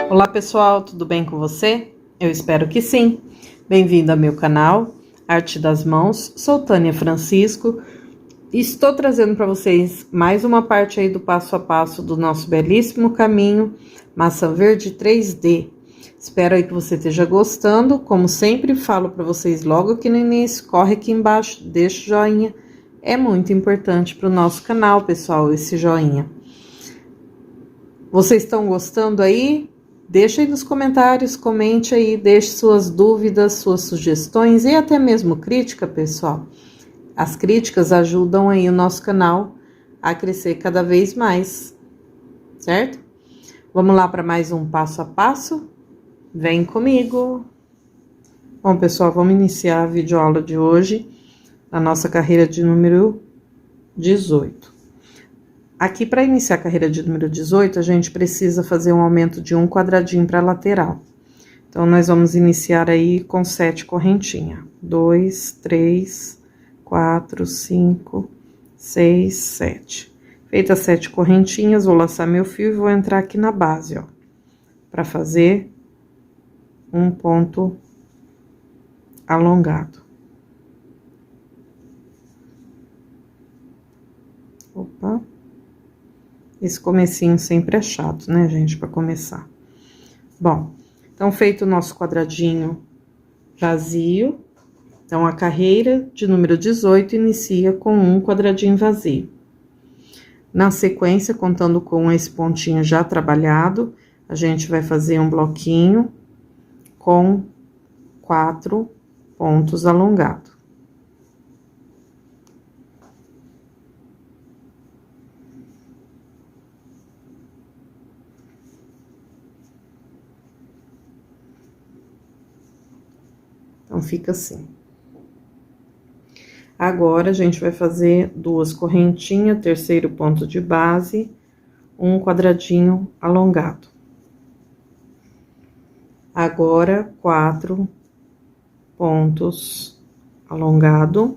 Olá pessoal, tudo bem com você? Eu espero que sim. Bem-vindo ao meu canal Arte das Mãos. Sou Tânia Francisco e estou trazendo para vocês mais uma parte aí do passo a passo do nosso belíssimo caminho Maçã Verde 3D. Espero aí que você esteja gostando. Como sempre falo para vocês logo aqui no início, corre aqui embaixo, deixa o joinha. É muito importante para o nosso canal, pessoal, esse joinha. Vocês estão gostando aí? Deixa aí nos comentários, comente aí, deixe suas dúvidas, suas sugestões e até mesmo crítica, pessoal. As críticas ajudam aí o nosso canal a crescer cada vez mais, certo? Vamos lá para mais um passo a passo? Vem comigo! Bom, pessoal, vamos iniciar a videoaula de hoje na nossa carreira de número 18. Aqui, para iniciar a carreira de número 18, a gente precisa fazer um aumento de um quadradinho para a lateral. Então, nós vamos iniciar aí com 7 correntinhas. 2, 3, 4, 5, 6, 7. Feitas 7 correntinhas, vou laçar meu fio e vou entrar aqui na base, ó. Para fazer um ponto alongado. Opa! Esse comecinho sempre é chato, né, gente, para começar. Bom, então, feito o nosso quadradinho vazio, então, a carreira de número 18 inicia com um quadradinho vazio. Na sequência, contando com esse pontinho já trabalhado, a gente vai fazer um bloquinho com 4 pontos alongados. Então, fica assim. Agora, a gente vai fazer 2 correntinhas, terceiro ponto de base, um quadradinho alongado. Agora, 4 pontos alongado.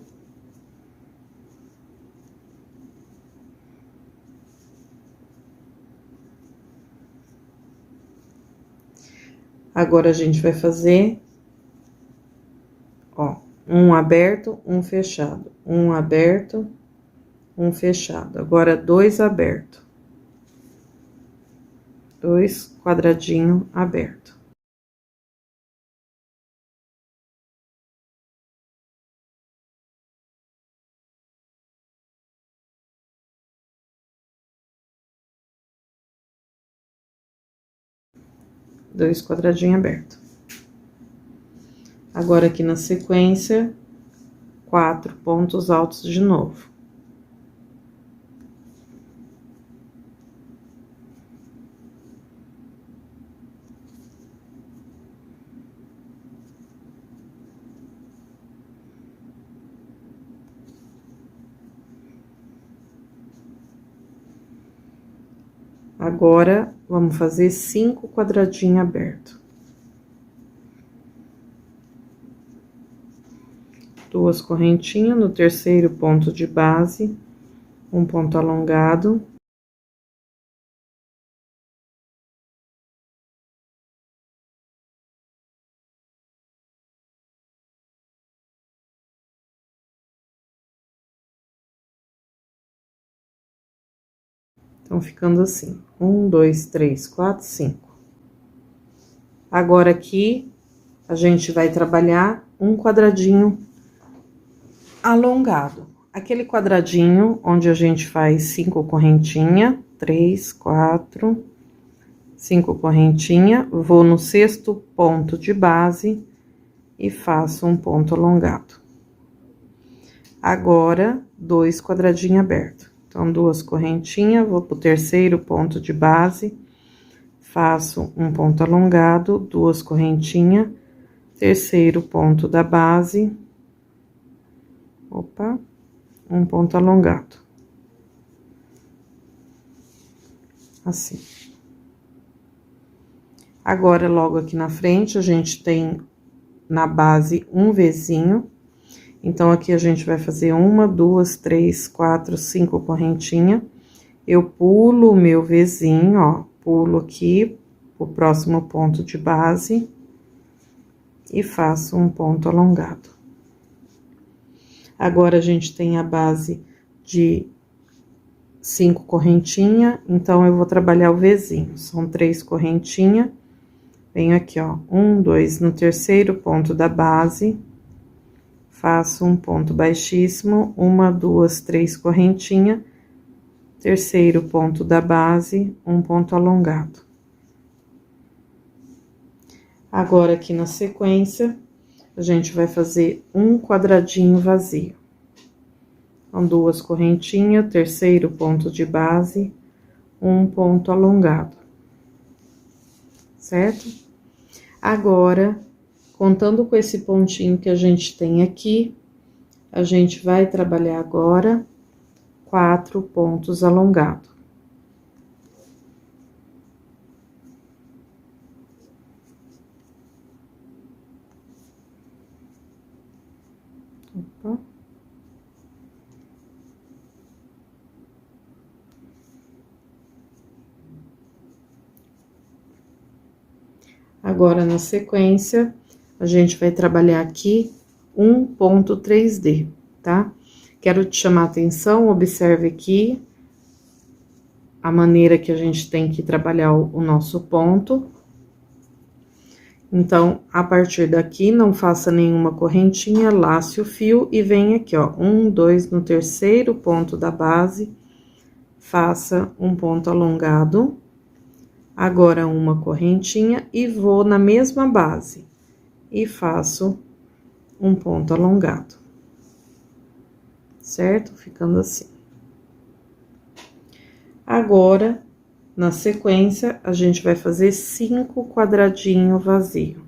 Agora, a gente vai fazer, ó, um aberto, um fechado, um aberto, um fechado. Agora, 2 abertos, 2 quadradinhos abertos. Dois quadradinhos abertos. Agora, aqui na sequência, 4 pontos altos de novo. Agora, vamos fazer 5 quadradinhos abertos. 2 correntinhas no terceiro ponto de base, um ponto alongado. Então, ficando assim, 1, 2, 3, 4, 5. Agora, aqui, a gente vai trabalhar um quadradinho alongado. Aquele quadradinho onde a gente faz 5 correntinhas, 3, 4, 5 correntinhas, vou no sexto ponto de base e faço um ponto alongado. Agora, 2 quadradinhos abertos. Então, 2 correntinhas, vou pro terceiro ponto de base, faço um ponto alongado, 2 correntinhas, terceiro ponto da base, opa, um ponto alongado. Assim. Agora, logo aqui na frente, a gente tem na base um Vzinho. Então, aqui a gente vai fazer 1, 2, 3, 4, 5 correntinhas. Eu pulo o meu Vzinho, ó, pulo aqui, o próximo ponto de base e faço um ponto alongado. Agora, a gente tem a base de 5 correntinhas, então eu vou trabalhar o Vzinho. São 3 correntinhas, venho aqui, ó, 1, 2, no terceiro ponto da base, faço um ponto baixíssimo, 1, 2, 3 correntinhas, terceiro ponto da base, um ponto alongado. Agora, aqui na sequência, a gente vai fazer um quadradinho vazio. Então, 2 correntinhas, terceiro ponto de base, um ponto alongado. Certo? Agora, contando com esse pontinho que a gente tem aqui, a gente vai trabalhar agora 4 pontos alongados. Opa. Agora, na sequência, a gente vai trabalhar aqui um ponto 3D, tá? Quero te chamar a atenção, observe aqui a maneira que a gente tem que trabalhar o nosso ponto. Então, a partir daqui, não faça nenhuma correntinha, lace o fio e vem aqui, ó, 1, 2, no terceiro ponto da base, faça um ponto alongado. Agora, uma correntinha e vou na mesma base e faço um ponto alongado, certo? Ficando assim. Agora, na sequência, a gente vai fazer 5 quadradinhos vazios.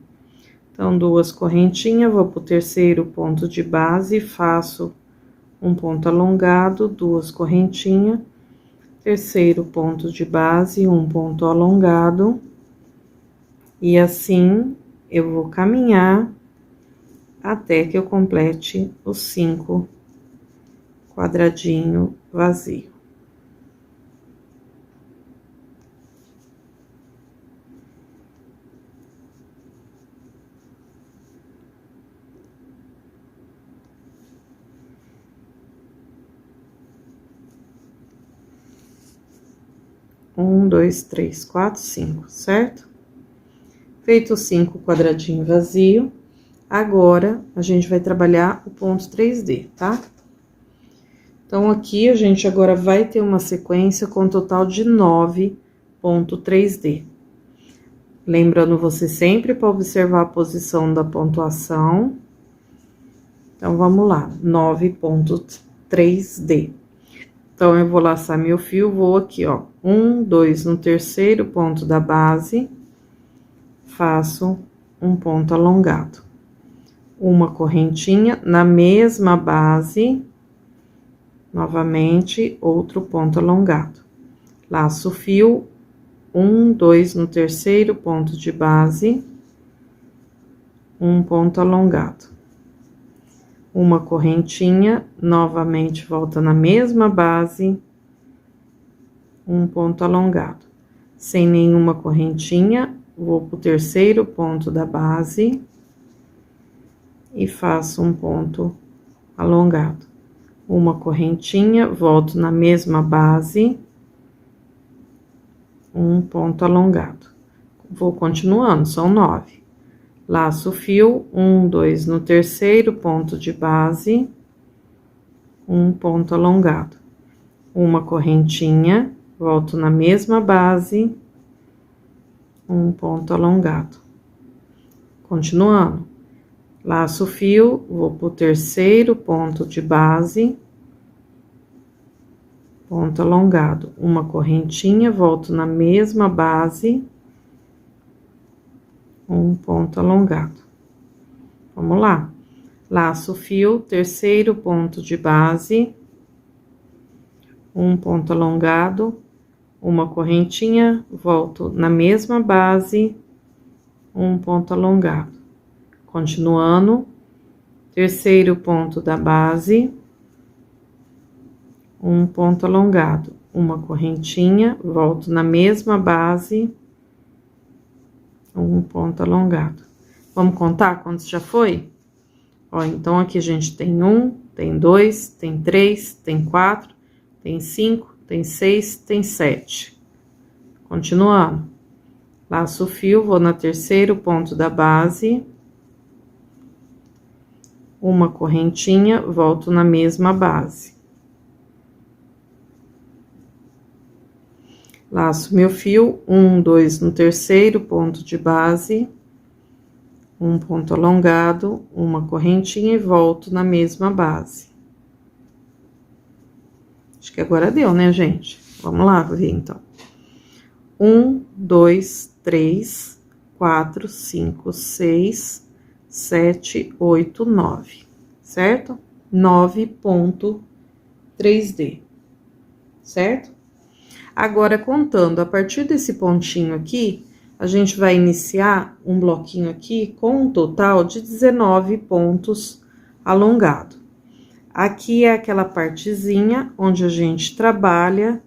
Então, 2 correntinhas, vou pro terceiro ponto de base, faço um ponto alongado, 2 correntinhas, terceiro ponto de base, um ponto alongado, e assim eu vou caminhar até que eu complete os 5 quadradinhos vazios. Um, 2, 3, 4, 5, certo? Feito os 5 quadradinhos vazios, agora a gente vai trabalhar o ponto 3D, tá? Então, aqui a gente agora vai ter uma sequência com um total de 9 ponto 3D. Lembrando você sempre para observar a posição da pontuação. Então, vamos lá, 9 pontos 3D. Então, eu vou laçar meu fio, vou aqui, ó, 1, 2, no terceiro ponto da base, faço um ponto alongado. Uma correntinha na mesma base, novamente, outro ponto alongado. Laço o fio, 1, 2, no terceiro ponto de base, um ponto alongado. Uma correntinha, novamente volta na mesma base, um ponto alongado. Sem nenhuma correntinha, vou pro terceiro ponto da base e faço um ponto alongado. Uma correntinha, volto na mesma base, um ponto alongado. Vou continuando, são 9. Laço o fio, 1, 2, no terceiro ponto de base, um ponto alongado. Uma correntinha, volto na mesma base, um ponto alongado. Continuando. Laço o fio, vou pro terceiro ponto de base, ponto alongado. Uma correntinha, volto na mesma base, um ponto alongado. Vamos lá. Laço o fio, terceiro ponto de base, um ponto alongado, uma correntinha, volto na mesma base, um ponto alongado. Continuando, terceiro ponto da base, um ponto alongado, uma correntinha, volto na mesma base, Um ponto alongado. Vamos contar quantos já foi? Ó, então aqui a gente tem 1, tem 2, tem 3, tem 4, tem 5, tem 6, tem 7. Continuando. Laço o fio, vou no terceiro ponto da base. Uma correntinha, volto na mesma base. Laço meu fio, 1, 2 no terceiro ponto de base. Um ponto alongado, uma correntinha e volto na mesma base. Acho que agora deu, né, gente? Vamos lá ver, então. 1, 2, 3, 4, 5, 6, 7, 8, 9, certo? 9,3D, certo? Agora, contando, a partir desse pontinho aqui, a gente vai iniciar um bloquinho aqui com um total de 19 pontos alongado. Aqui é aquela partezinha onde a gente trabalha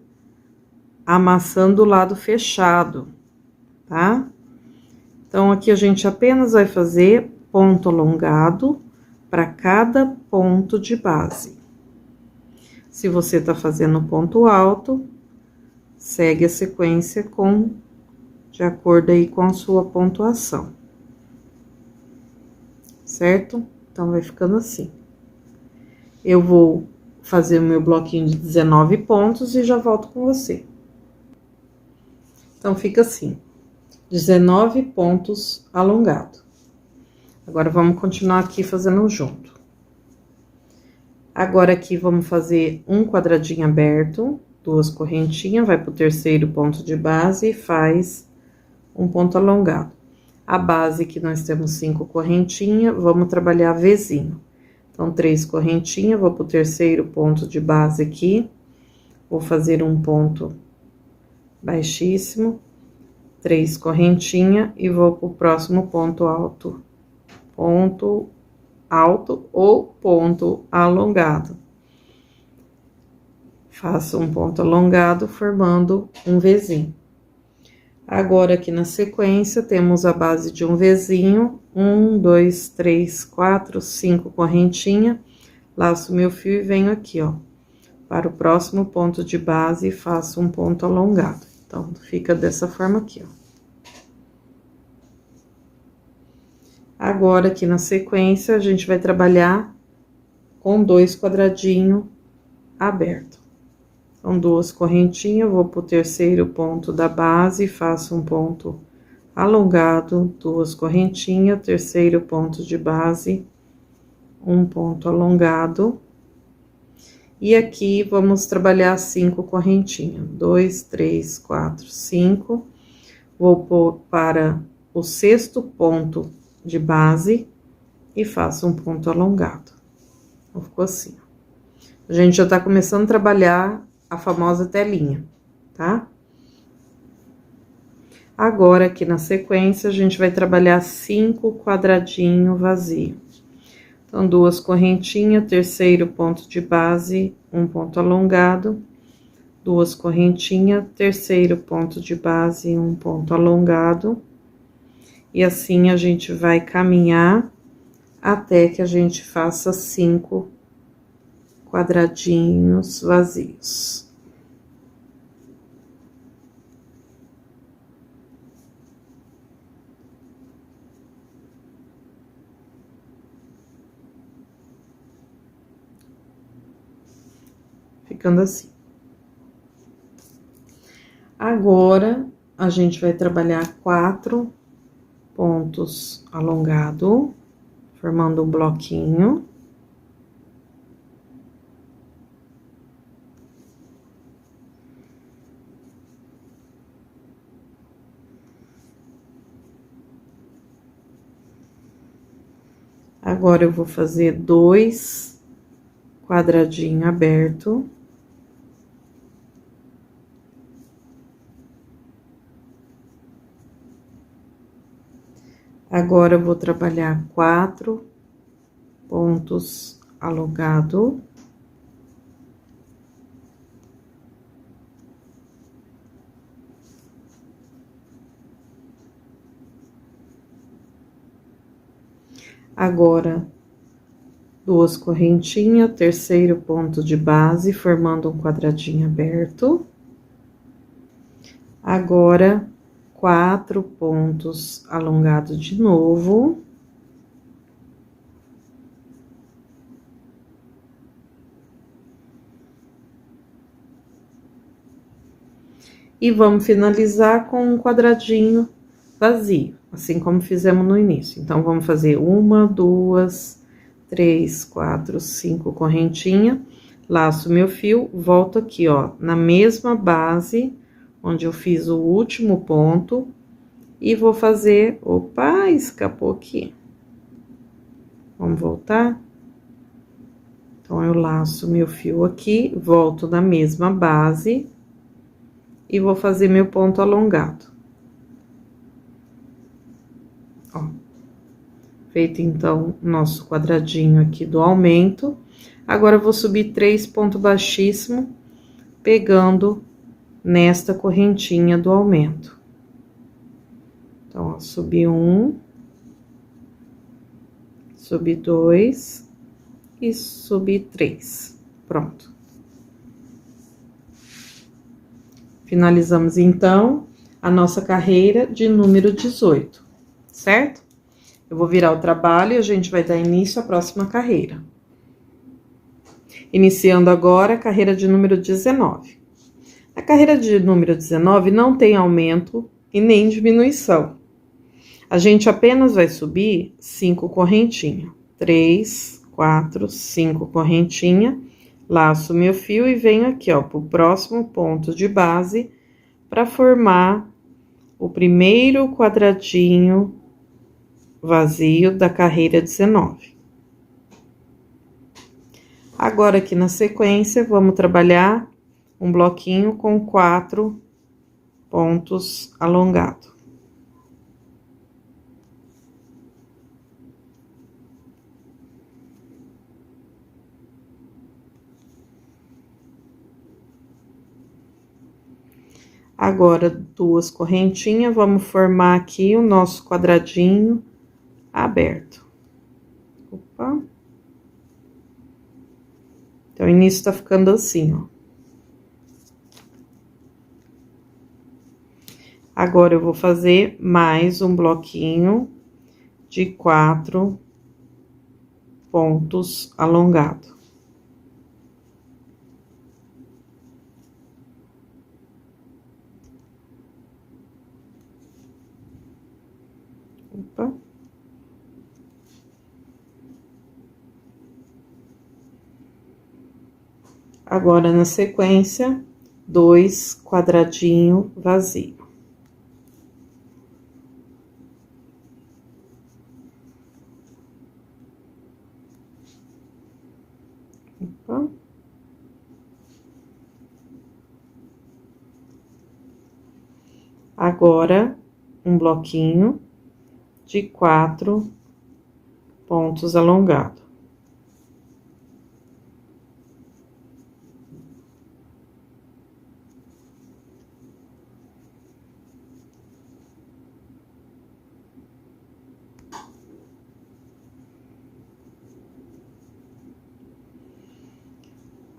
amassando o lado fechado, tá? Então, aqui a gente apenas vai fazer ponto alongado para cada ponto de base. Se você tá fazendo ponto alto, segue a sequência de acordo aí com a sua pontuação, certo? Então, vai ficando assim. Eu vou fazer o meu bloquinho de 19 pontos e já volto com você. Então, fica assim, 19 pontos alongado. Agora, vamos continuar aqui fazendo junto. Agora, aqui, vamos fazer um quadradinho aberto, duas correntinhas, vai pro terceiro ponto de base e faz um ponto alongado. A base que nós temos 5 correntinhas, vamos trabalhar Vzinho. Então, 3 correntinhas, vou pro terceiro ponto de base aqui, vou fazer um ponto baixíssimo, 3 correntinhas e vou pro próximo ponto alto ou ponto alongado. Faço um ponto alongado formando um Vzinho. Agora, aqui na sequência, temos a base de um Vzinho, 1, 2, 3, 4, 5 correntinha, laço meu fio e venho aqui, ó, para o próximo ponto de base e faço um ponto alongado. Então, fica dessa forma aqui, ó. Agora, aqui na sequência, a gente vai trabalhar com 2 quadradinhos abertos. Então, 2 correntinhas, vou pro terceiro ponto da base, faço um ponto alongado, 2 correntinhas, terceiro ponto de base, um ponto alongado. E aqui, vamos trabalhar 5 correntinhas, 2, 3, 4, 5. Vou pôr para o sexto ponto de base e faço um ponto alongado. Então, ficou assim. A gente já tá começando a trabalhar a famosa telinha, tá? Agora, aqui na sequência, a gente vai trabalhar 5 quadradinhos vazios. Então, 2 correntinhas, terceiro ponto de base, um ponto alongado, 2 correntinhas, terceiro ponto de base, um ponto alongado. E assim, a gente vai caminhar até que a gente faça 5 quadradinhos vazios. Ficando assim. Agora, a gente vai trabalhar 4 pontos alongados, formando um bloquinho. Agora, eu vou fazer 2 quadradinhos abertos. Agora, eu vou trabalhar 4 pontos alongados. Agora, 2 correntinhas, terceiro ponto de base, formando um quadradinho aberto. Agora, 4 pontos alongados de novo. E vamos finalizar com um quadradinho vazio, assim como fizemos no início. Então, vamos fazer 1, 2, 3, 4, 5 correntinhas, laço meu fio, volto aqui, ó, na mesma base onde eu fiz o último ponto, e vou fazer... Opa, escapou aqui. Vamos voltar? Então, eu laço meu fio aqui, volto na mesma base e vou fazer meu ponto alongado. Ó. Feito, então, nosso quadradinho aqui do aumento. Agora, eu vou subir 3 pontos baixíssimos, pegando nesta correntinha do aumento. Então, ó, subi 1, subi 2 e subi 3. Pronto. Finalizamos, então, a nossa carreira de número 18, certo? Eu vou virar o trabalho e a gente vai dar início à próxima carreira. Iniciando agora a carreira de número 19. A carreira de número 19 não tem aumento e nem diminuição. A gente apenas vai subir 5 correntinhas. 3, 4, 5 correntinhas. Laço meu fio e venho aqui, ó, pro próximo ponto de base para formar o primeiro quadradinho vazio da carreira 19. Agora, aqui na sequência, vamos trabalhar um bloquinho com 4 pontos alongados. Agora, 2 correntinhas, vamos formar aqui o nosso quadradinho aberto. Opa. Então, o início tá ficando assim, ó. Agora, eu vou fazer mais um bloquinho de 4 pontos alongados. Opa. Agora, na sequência, 2 quadradinhos vazios. Opa. Agora, um bloquinho de 4 pontos alongados.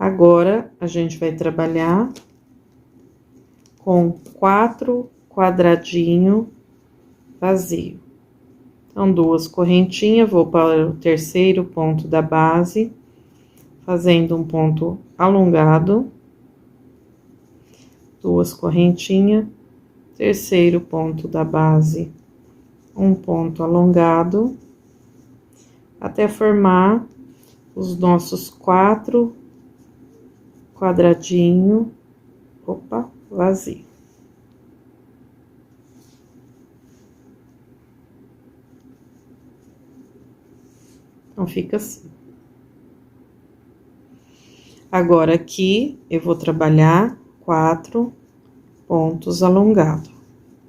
Agora, a gente vai trabalhar com 4 quadradinhos vazios. Então, 2 correntinhas, vou para o terceiro ponto da base, fazendo um ponto alongado. 2 correntinhas, terceiro ponto da base, um ponto alongado, até formar os nossos 4 quadradinhos, opa, vazio. Então, fica assim. Agora, aqui, eu vou trabalhar 4 pontos alongados,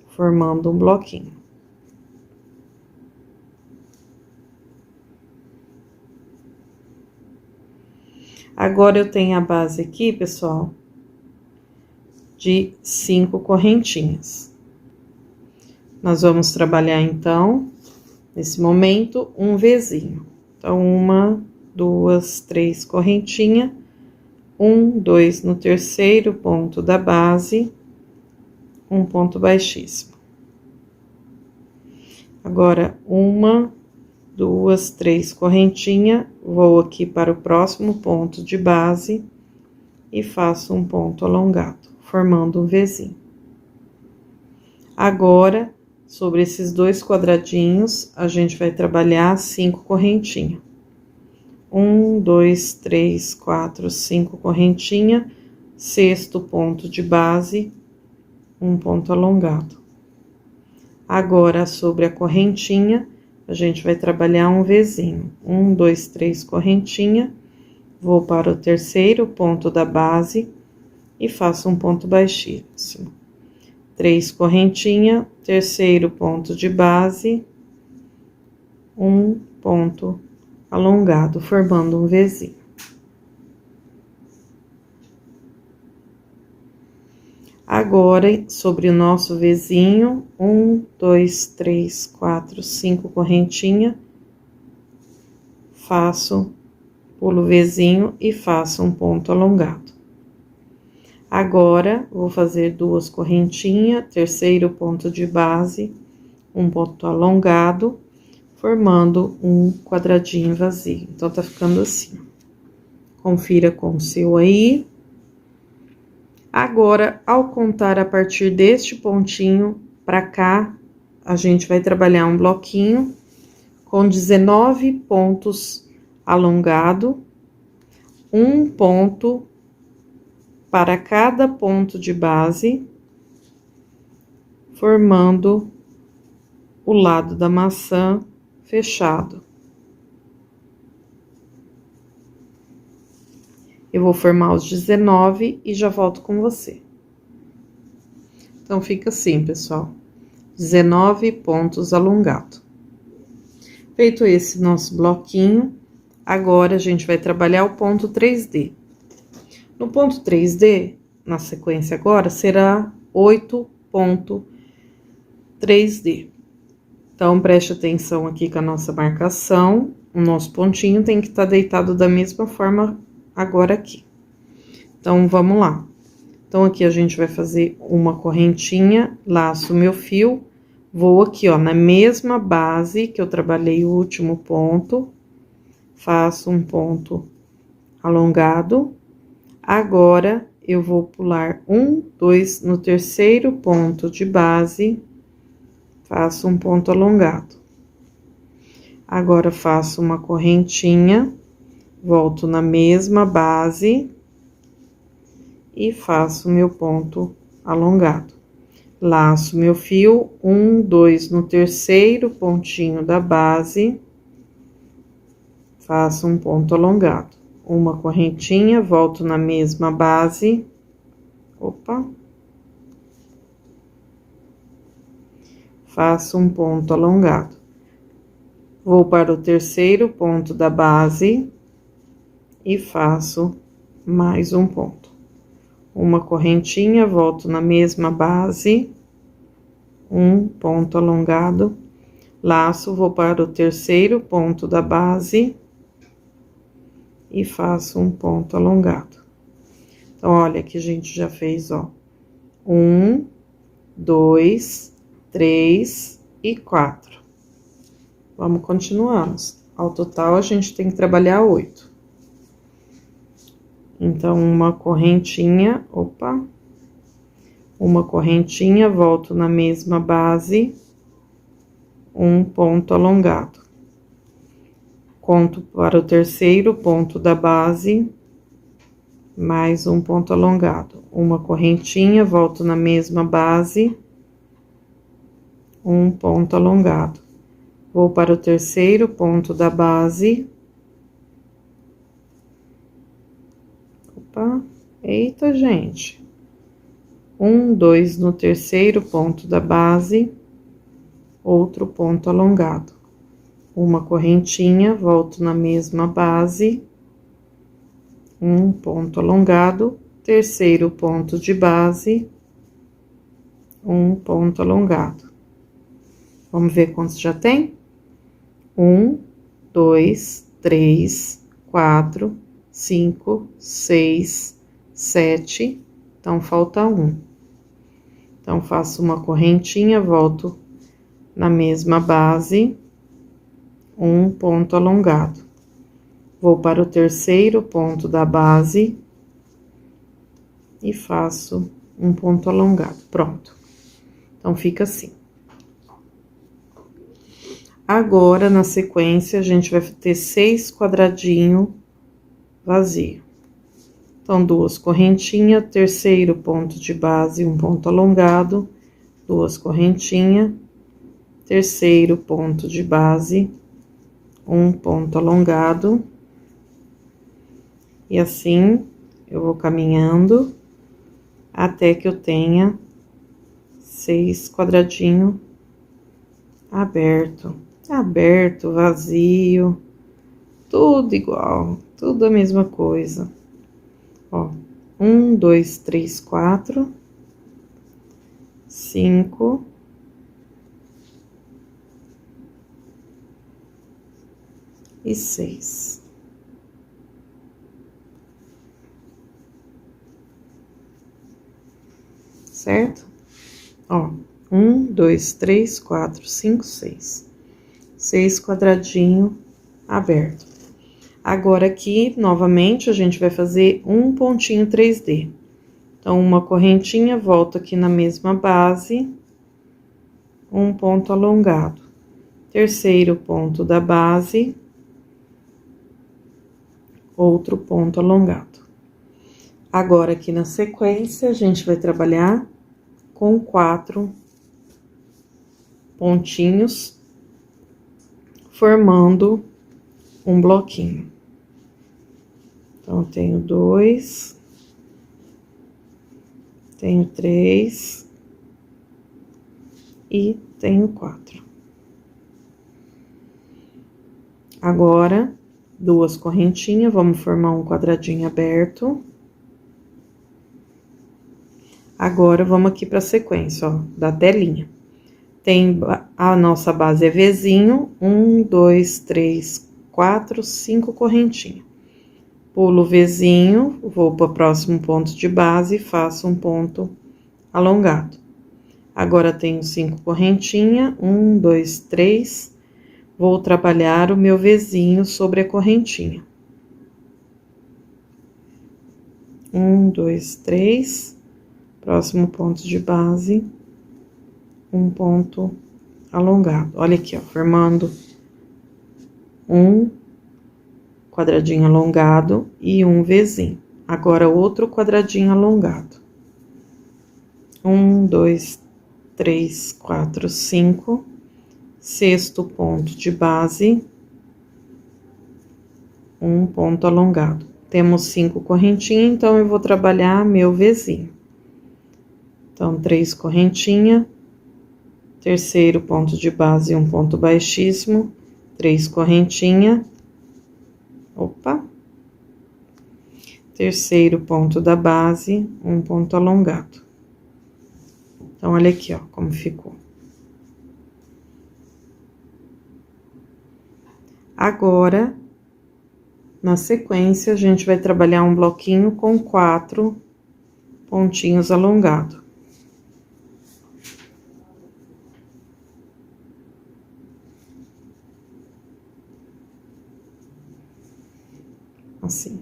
formando um bloquinho. Agora, eu tenho a base aqui, pessoal, de 5 correntinhas. Nós vamos trabalhar, então, Nesse momento, um Vzinho. Então, 1, 2, 3 correntinha, 1, 2 no terceiro ponto da base, um ponto baixíssimo. Agora, 1, 2, 3 correntinha, vou aqui para o próximo ponto de base e faço um ponto alongado, formando um Vzinho. Agora, sobre esses dois quadradinhos, a gente vai trabalhar 5 correntinhas. 1, 2, 3, 4, 5 correntinha, sexto ponto de base, um ponto alongado. Agora, sobre a correntinha, a gente vai trabalhar um Vzinho. 1, 2, 3 correntinha, vou para o terceiro ponto da base e faço um ponto baixíssimo. 3 correntinha, terceiro ponto de base, um ponto alongado, formando um Vzinho. Agora, sobre o nosso Vzinho, 1, 2, 3, 4, 5 correntinha, pulo o Vzinho e faço um ponto alongado. Agora, vou fazer 2 correntinhas, terceiro ponto de base, um ponto alongado, formando um quadradinho vazio. Então, tá ficando assim. Confira com o seu aí. Agora, ao contar a partir deste pontinho pra cá, a gente vai trabalhar um bloquinho com 19 pontos alongado, um ponto para cada ponto de base, formando o lado da maçã fechado. Eu vou formar os 19 e já volto com você. Então, fica assim, pessoal. 19 pontos alongados. Feito esse nosso bloquinho, agora a gente vai trabalhar o ponto 3D. No ponto 3D, na sequência agora, será 8 ponto 3D. Então, preste atenção aqui com a nossa marcação. O nosso pontinho tem que estar deitado da mesma forma agora aqui. Então, vamos lá. Então, aqui a gente vai fazer uma correntinha, laço meu fio, vou aqui, ó, na mesma base que eu trabalhei o último ponto, faço um ponto alongado. Agora, eu vou pular 1, 2 no terceiro ponto de base, faço um ponto alongado. Agora, faço uma correntinha, volto na mesma base e faço meu ponto alongado. Laço meu fio, 1, 2 no terceiro pontinho da base, faço um ponto alongado. Uma correntinha, volto na mesma base, faço um ponto alongado. Vou para o terceiro ponto da base e faço mais um ponto. Uma correntinha, volto na mesma base, um ponto alongado, laço, vou para o terceiro ponto da base e faço um ponto alongado. Então, olha que a gente já fez, ó, 1, 2, 3 e 4. Vamos continuando. Ao total, a gente tem que trabalhar 8. Então, uma correntinha, uma correntinha, volto na mesma base, um ponto alongado. Conto para o terceiro ponto da base, mais um ponto alongado. Uma correntinha, volto na mesma base, um ponto alongado. Vou para o terceiro ponto da base. Eita, gente. 1, 2 no terceiro ponto da base, outro ponto alongado. Uma correntinha, volto na mesma base, um ponto alongado, terceiro ponto de base, um ponto alongado. Vamos ver quantos já tem? 1, 2, 3, 4, 5, 6, 7. Então, falta um. Então, faço uma correntinha, volto na mesma base, um ponto alongado. Vou para o terceiro ponto da base e faço um ponto alongado. Pronto. Então, fica assim. Agora, na sequência, a gente vai ter 6 quadradinhos vazio. Então, 2 correntinhas, terceiro ponto de base, um ponto alongado, 2 correntinhas, terceiro ponto de base, um ponto alongado. E assim, eu vou caminhando até que eu tenha 6 quadradinhos aberto, vazio, tudo igual, tudo a mesma coisa. Ó, 1, 2, 3, 4, 5, e 6. Certo? Ó, 1, 2, 3, 4, 5, 6. 6 quadradinhos aberto. Agora, aqui, novamente, a gente vai fazer um pontinho 3D. Então, uma correntinha, volto aqui na mesma base, um ponto alongado. Terceiro ponto da base, outro ponto alongado. Agora, aqui na sequência, a gente vai trabalhar com 4 pontinhos, formando um bloquinho. Então, eu tenho 2, tenho 3 e tenho 4. Agora, 2 correntinhas, vamos formar um quadradinho aberto. Agora, vamos aqui para a sequência, ó, da telinha. Tem a nossa base é Vzinho, 1, 2, 3, 4, 5 correntinhas. Pulo o Vzinho, vou para o próximo ponto de base e faço um ponto alongado. Agora, tenho 5 correntinhas, 1, 2, 3. Vou trabalhar o meu Vzinho sobre a correntinha. 1, 2, 3. Próximo ponto de base, um ponto alongado. Olha aqui, ó, formando um quadradinho alongado e um Vzinho. Agora, outro quadradinho alongado. 1, 2, 3, 4, 5. Sexto ponto de base, um ponto alongado. Temos 5 correntinhas, então, eu vou trabalhar meu Vzinho. Então, 3 correntinhas, terceiro ponto de base, um ponto baixíssimo, 3 correntinhas, opa, terceiro ponto da base, um ponto alongado. Então, olha aqui, ó, como ficou. Agora, na sequência, a gente vai trabalhar um bloquinho com 4 pontinhos alongados. Assim.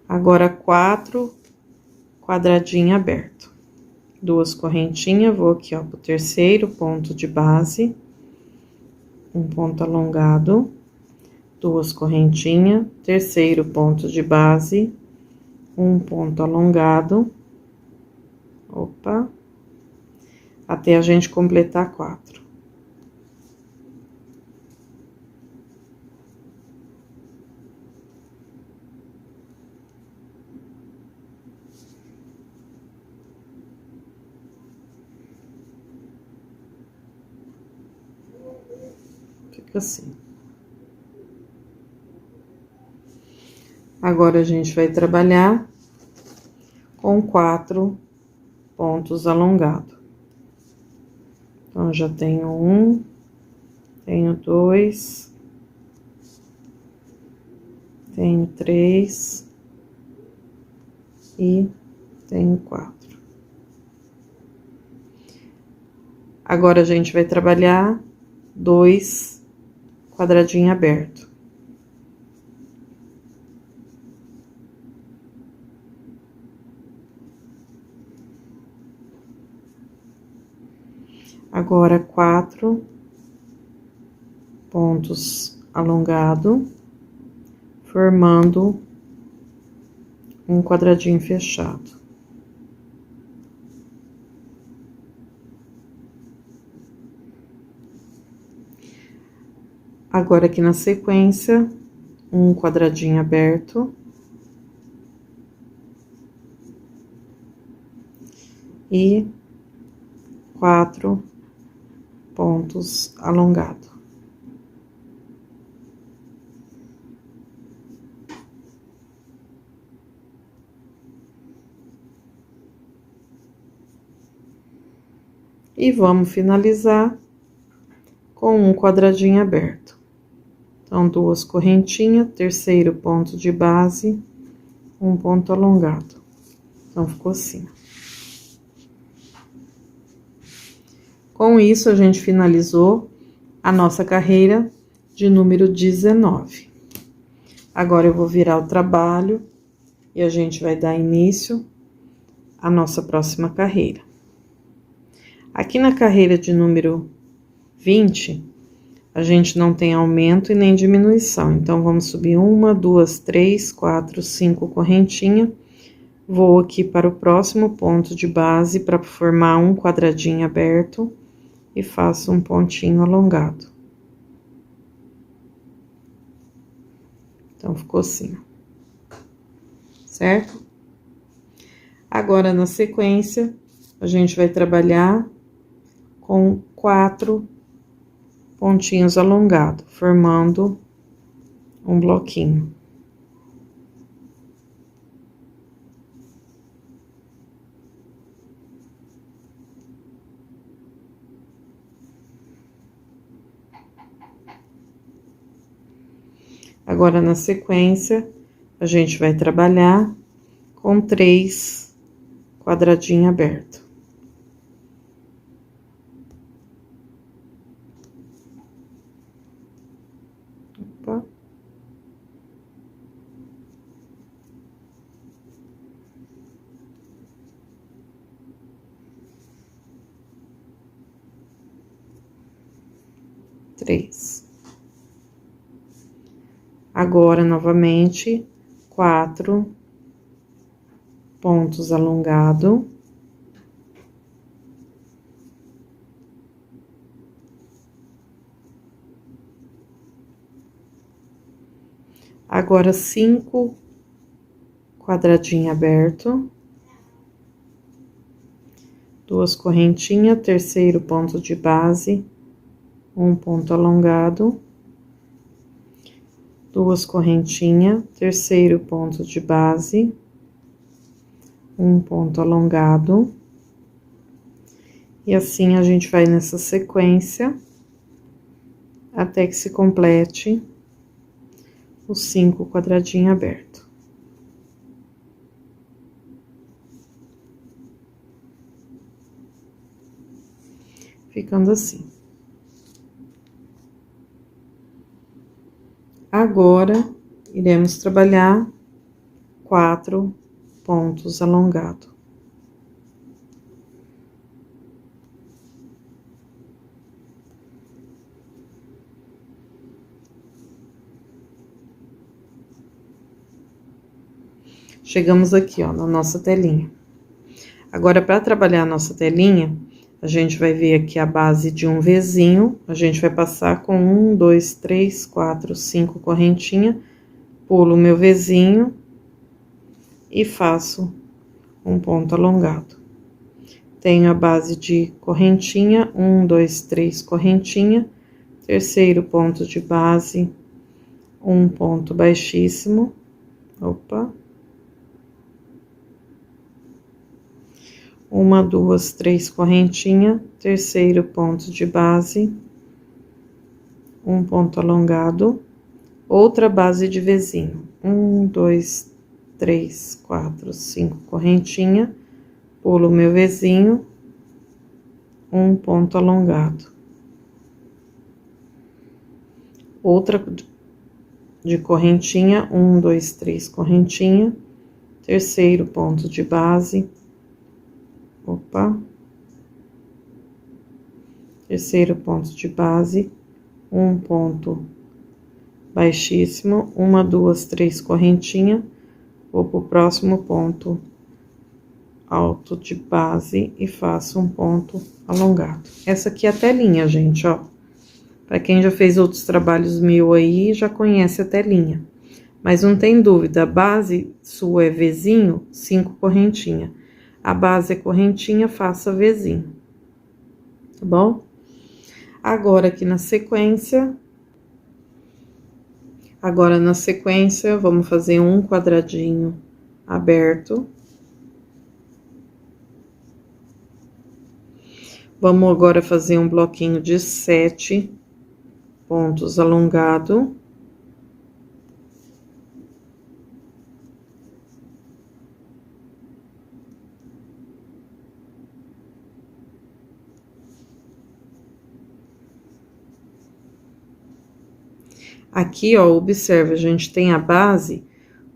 Agora, 4 quadradinhos abertos. 2 correntinhas, vou aqui, ó, pro terceiro ponto de base, um ponto alongado, 2 correntinhas, terceiro ponto de base, um ponto alongado, opa, até a gente completar 4. Fica assim. Agora, a gente vai trabalhar com 4 pontos alongados. Então, já tenho 1, tenho 2, tenho 3 e tenho 4. Agora, a gente vai trabalhar 2 quadradinhos abertos. Agora, 4 pontos alongados, formando um quadradinho fechado. Agora, aqui na sequência, um quadradinho aberto. E 4 pontos alongados. E vamos finalizar com um quadradinho aberto. Então, 2 correntinhas, terceiro ponto de base, um ponto alongado. Então, ficou assim. Com isso, a gente finalizou a nossa carreira de número 19. Agora, eu vou virar o trabalho e a gente vai dar início à nossa próxima carreira. Aqui na carreira de número 20, a gente não tem aumento e nem diminuição. Então, vamos subir 1, 2, 3, 4, 5 correntinhas. Vou aqui para o próximo ponto de base para formar um quadradinho aberto e faço um pontinho alongado. Então, ficou assim, certo? Agora, na sequência, a gente vai trabalhar com 4 pontinhos alongados, formando um bloquinho. Agora, na sequência, a gente vai trabalhar com 3 quadradinhos abertos. Opa. Três. Agora, novamente, 4 pontos alongados. Agora, 5 quadradinhos abertos. 2 correntinhas, terceiro ponto de base, um ponto alongado. 2 correntinhas, terceiro ponto de base, um ponto alongado. E assim, a gente vai nessa sequência, até que se complete os 5 quadradinhos abertos. Ficando assim. Agora, iremos trabalhar 4 pontos alongados. Chegamos aqui, ó, na nossa telinha. Agora, para trabalhar a nossa telinha, a gente vai ver aqui a base de um Vzinho, a gente vai passar com 1, 2, 3, 4, 5 correntinhas, pulo o meu Vzinho e faço um ponto alongado. Tenho a base de correntinha, 1, 2, 3 correntinha, terceiro ponto de base, um ponto baixíssimo, opa. 1, 2, 3 correntinha, terceiro ponto de base, um ponto alongado, outra base de Vzinho, 1, 2, 3, 4, 5 correntinha, pulo meu Vzinho, um ponto alongado, outra de correntinha, 1, 2, 3 correntinha, terceiro ponto de base, opa, terceiro ponto de base, um ponto baixíssimo, uma, duas, três correntinha, vou pro próximo ponto alto de base e faço um ponto alongado. Essa aqui é a telinha, gente, ó. Pra quem já fez outros trabalhos mil aí, já conhece a telinha. Mas não tem dúvida, a base sua é Vzinho, 5 correntinha. A base é correntinha, faça Vzinho. Tá bom? Agora, aqui na sequência... Agora, na sequência, vamos fazer um quadradinho aberto. Vamos agora fazer um bloquinho de 7 pontos alongado. Aqui, ó, observa, a gente tem a base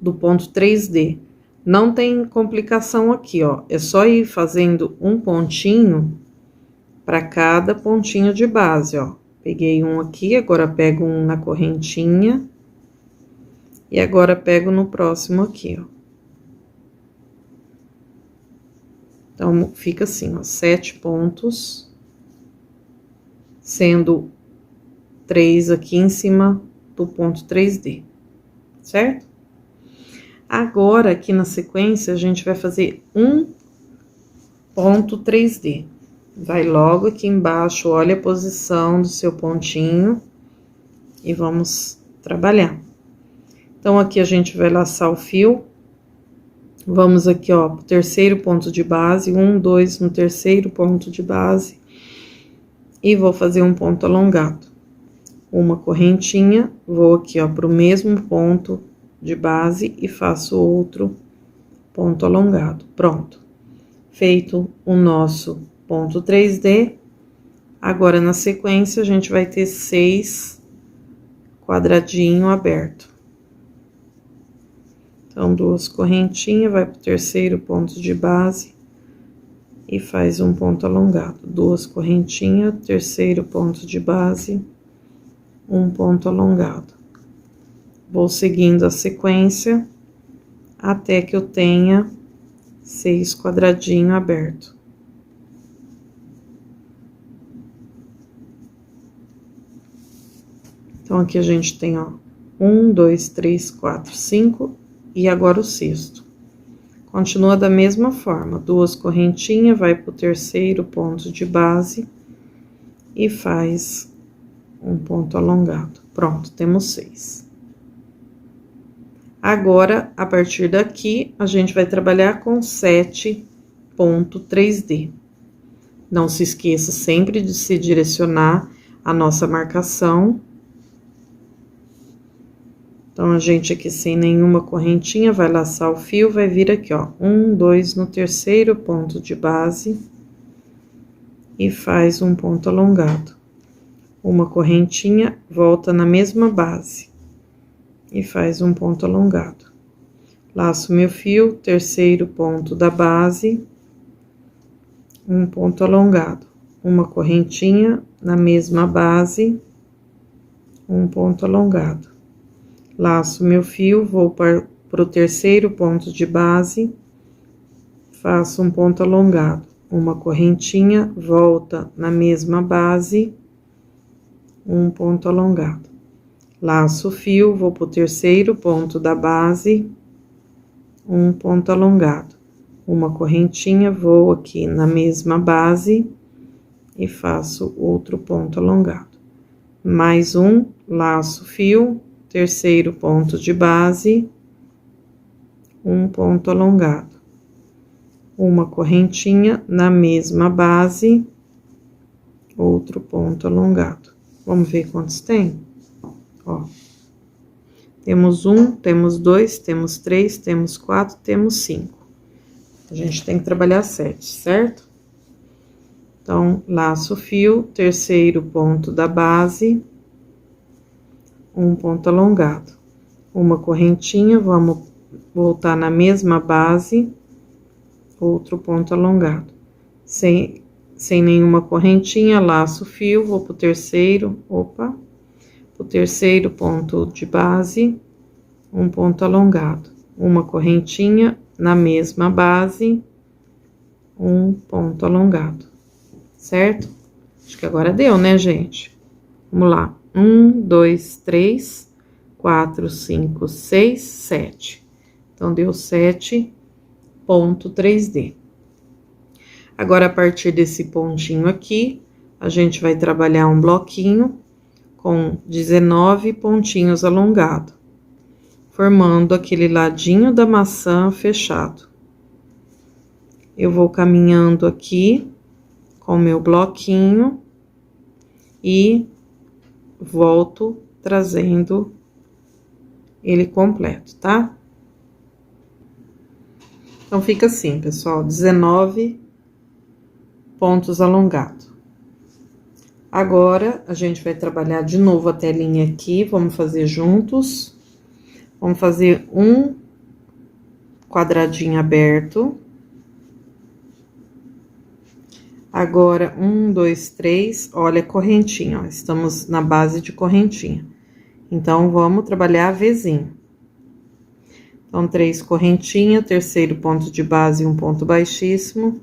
do ponto 3D. Não tem complicação aqui, ó. É só ir fazendo um pontinho para cada pontinho de base, ó. Peguei um aqui, agora pego um na correntinha. E agora pego no próximo aqui, ó. Então, fica assim, ó, 7 pontos, sendo 3 aqui em cima do ponto 3D, certo? Agora, aqui na sequência, a gente vai fazer um ponto 3D. Vai logo aqui embaixo, olha a posição do seu pontinho e vamos trabalhar. Então, aqui a gente vai laçar o fio. Vamos aqui, ó, pro terceiro ponto de base, 1, 2 no terceiro ponto de base. E vou fazer um ponto alongado. Uma correntinha, vou aqui, ó, pro mesmo ponto de base e faço outro ponto alongado. Pronto. Feito o nosso ponto 3D. Agora, na sequência, a gente vai ter 6 quadradinho aberto. Então, 2 correntinhas, vai pro terceiro ponto de base e faz um ponto alongado. 2 correntinhas, terceiro ponto de base, um ponto alongado. Vou seguindo a sequência até que eu tenha 6 quadradinhos abertos. Então, aqui a gente tem, ó, 1, 2, 3, 4, 5 e agora o sexto. Continua da mesma forma, 2 correntinhas, vai pro terceiro ponto de base e faz um ponto alongado. Pronto, temos 6. Agora, a partir daqui, a gente vai trabalhar com 7 ponto 3D. Não se esqueça sempre de se direcionar a nossa marcação. Então, a gente aqui sem nenhuma correntinha, vai laçar o fio, vai vir aqui, ó, 1, 2 no terceiro ponto de base e faz um ponto alongado. Uma correntinha, volta na mesma base e faz um ponto alongado. Laço meu fio, terceiro ponto da base, um ponto alongado. Uma correntinha na mesma base, um ponto alongado. Laço meu fio, vou para o terceiro ponto de base, faço um ponto alongado. Uma correntinha, volta na mesma base, um ponto alongado. Laço o fio, vou para o terceiro ponto da base, um ponto alongado. Uma correntinha, vou aqui na mesma base e faço outro ponto alongado. Mais um, laço o fio, terceiro ponto de base, um ponto alongado. Uma correntinha na mesma base, outro ponto alongado. Vamos ver quantos tem? Ó. Temos 1, temos 2, temos 3, temos 4, temos 5. A gente tem que trabalhar 7, certo? Então, laço o fio, terceiro ponto da base, um ponto alongado. Uma correntinha, vamos voltar na mesma base, outro ponto alongado. Sem nenhuma correntinha, laço o fio, vou pro terceiro, pro terceiro ponto de base, um ponto alongado. Uma correntinha na mesma base, um ponto alongado, certo? Acho que agora deu, né, gente? Vamos lá. 1, 2, 3, 4, 5, 6, 7. Então, deu 7 ponto 3D. Agora, a partir desse pontinho aqui, a gente vai trabalhar um bloquinho com 19 pontinhos alongados, formando aquele ladinho da maçã fechado. Eu vou caminhando aqui com o meu bloquinho e volto trazendo ele completo, tá? Então, fica assim, pessoal, 19 pontos alongados. Agora, a gente vai trabalhar de novo a telinha aqui, vamos fazer juntos. Vamos fazer um quadradinho aberto. Agora, 1, 2, 3, olha a correntinha, ó, estamos na base de correntinha. Então, vamos trabalhar Vzinho. Então, 3 correntinha, terceiro ponto de base, um ponto baixíssimo.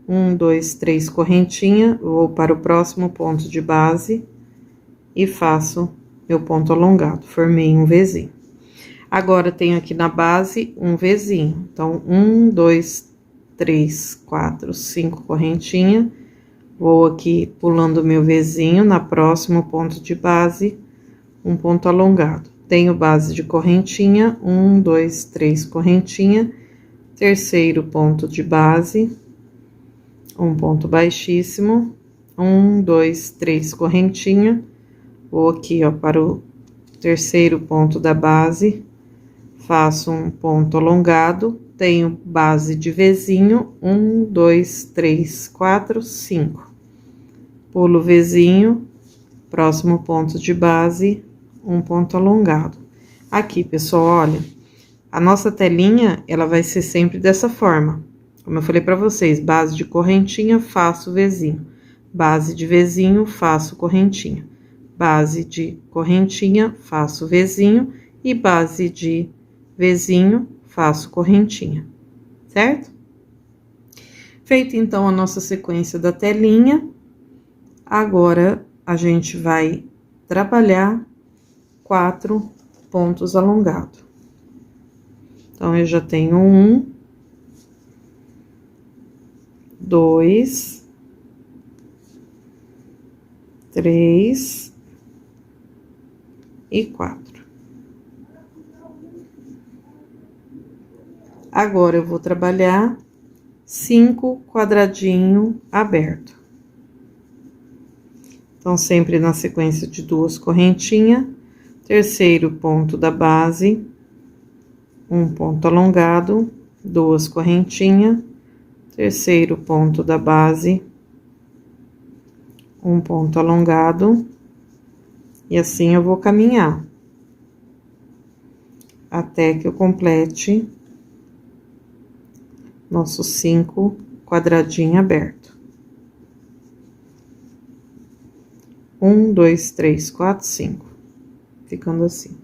1, 2, 3 correntinha, vou para o próximo ponto de base e faço meu ponto alongado, formei um Vzinho. Agora, tenho aqui na base um Vzinho. Então, 1, 2, 3, 4, 5 correntinha. Vou aqui pulando meu Vzinho, na próximo ponto de base, um ponto alongado. Tenho base de correntinha, 1, 2, 3 correntinha. Terceiro ponto de base, um ponto baixíssimo. 1, 2, 3 correntinha. Vou aqui, ó, para o terceiro ponto da base, faço um ponto alongado, tenho base de Vzinho, 1, 2, 3, 4, 5. Pulo o Vzinho, próximo ponto de base, um ponto alongado. Aqui, pessoal, olha, a nossa telinha, ela vai ser sempre dessa forma. Como eu falei pra vocês, base de correntinha, faço Vzinho. Base de Vzinho, faço correntinha. Base de correntinha, faço Vzinho. E base de Vzinho, faço correntinha, certo? Feita, então, a nossa sequência da telinha, agora, a gente vai trabalhar 4 pontos alongados. Então, eu já tenho 1, 2, 3 e 4. Agora, eu vou trabalhar 5 quadradinho aberto. Então, sempre na sequência de 2 correntinhas, terceiro ponto da base, um ponto alongado, 2 correntinhas, terceiro ponto da base, um ponto alongado, e assim eu vou caminhar até que eu complete nossos 5 quadradinhos abertos. 1, 2, 3, 4, 5. Ficando assim.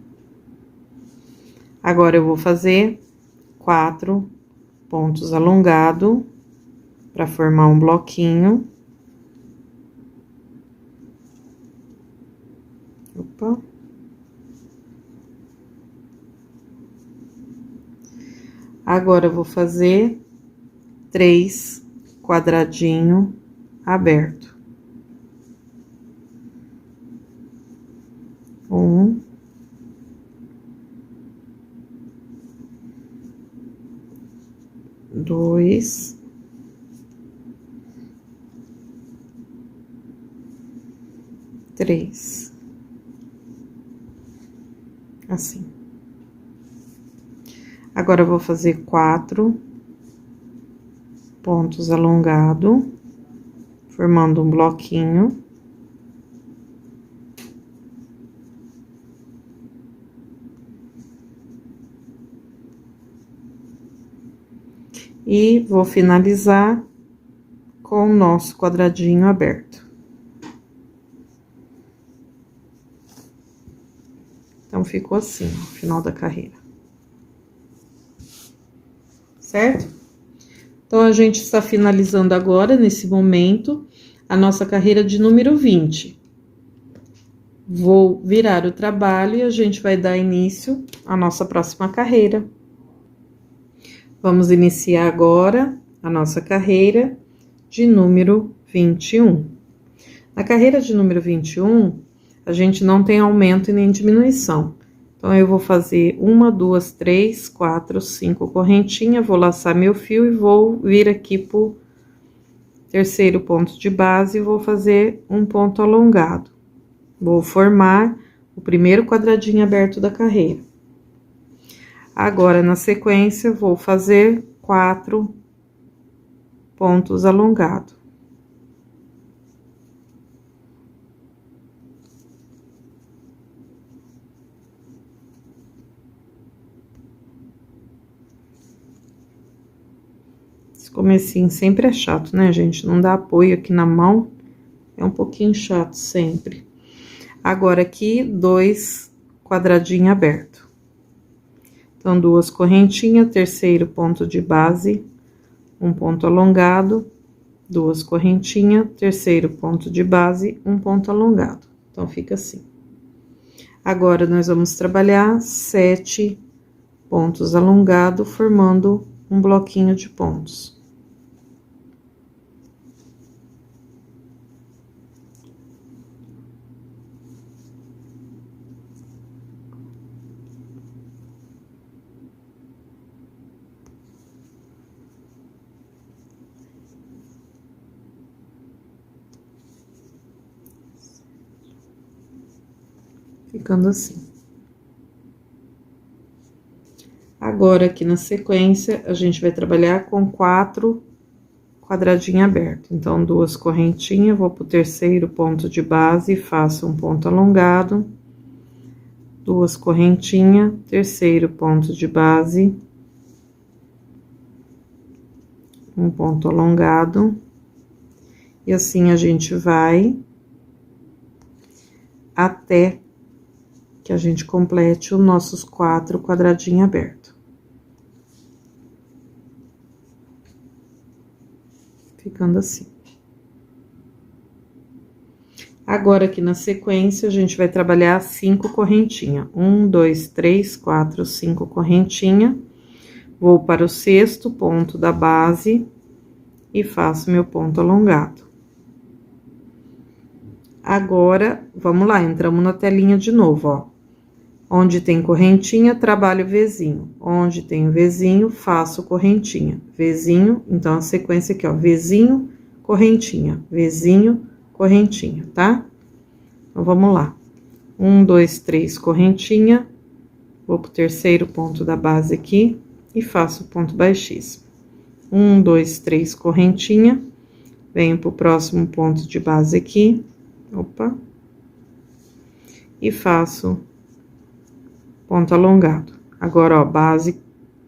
Agora, eu vou fazer 4 pontos alongados para formar um bloquinho. Opa. Agora, eu vou fazer 3 quadradinho aberto. 1, 2, 3 3. Assim. Agora, eu vou fazer 4 pontos alongados, formando um bloquinho. E vou finalizar com o nosso quadradinho aberto. Então, ficou assim, ó, o final da carreira. Certo? Então, a gente está finalizando agora, nesse momento, a nossa carreira de número 20. Vou virar o trabalho e a gente vai dar início à nossa próxima carreira. Vamos iniciar agora a nossa carreira de número 21. Na carreira de número 21, a gente não tem aumento e nem diminuição. Então, eu vou fazer 1, 2, 3, 4, 5 correntinhas, vou laçar meu fio e vou vir aqui pro terceiro ponto de base e vou fazer um ponto alongado. Vou formar o primeiro quadradinho aberto da carreira. Agora, na sequência, vou fazer 4 pontos alongados. Esse comecinho sempre é chato, né, gente? Não dá apoio aqui na mão, é um pouquinho chato sempre. Agora, aqui, 2 quadradinhos abertos. Então, 2 correntinhas, terceiro ponto de base, um ponto alongado, 2 correntinhas, terceiro ponto de base, um ponto alongado. Então, fica assim. Agora, nós vamos trabalhar 7 pontos alongados, formando um bloquinho de pontos. Ficando assim. Agora, aqui na sequência, a gente vai trabalhar com 4 quadradinhos abertos. Então, 2 correntinhas, vou pro terceiro ponto de base, faço um ponto alongado. 2 correntinhas, terceiro ponto de base, um ponto alongado. E assim, a gente vai até que a gente complete os nossos 4 quadradinhos abertos. Ficando assim. Agora, aqui na sequência, a gente vai trabalhar 5 correntinhas. 1, 2, 3, 4, 5 correntinhas. Vou para o sexto ponto da base e faço meu ponto alongado. Agora, vamos lá, entramos na telinha de novo, ó. Onde tem correntinha, trabalho Vzinho. Onde tem Vzinho, faço correntinha. Vzinho, então, a sequência aqui, ó. Vzinho, correntinha. Vzinho, correntinha, tá? Então, vamos lá. 1, 2, 3, correntinha. Vou pro terceiro ponto da base aqui e faço ponto baixíssimo. 1, 2, 3, correntinha. Venho pro próximo ponto de base aqui. Opa. E faço ponto alongado. Agora, ó, base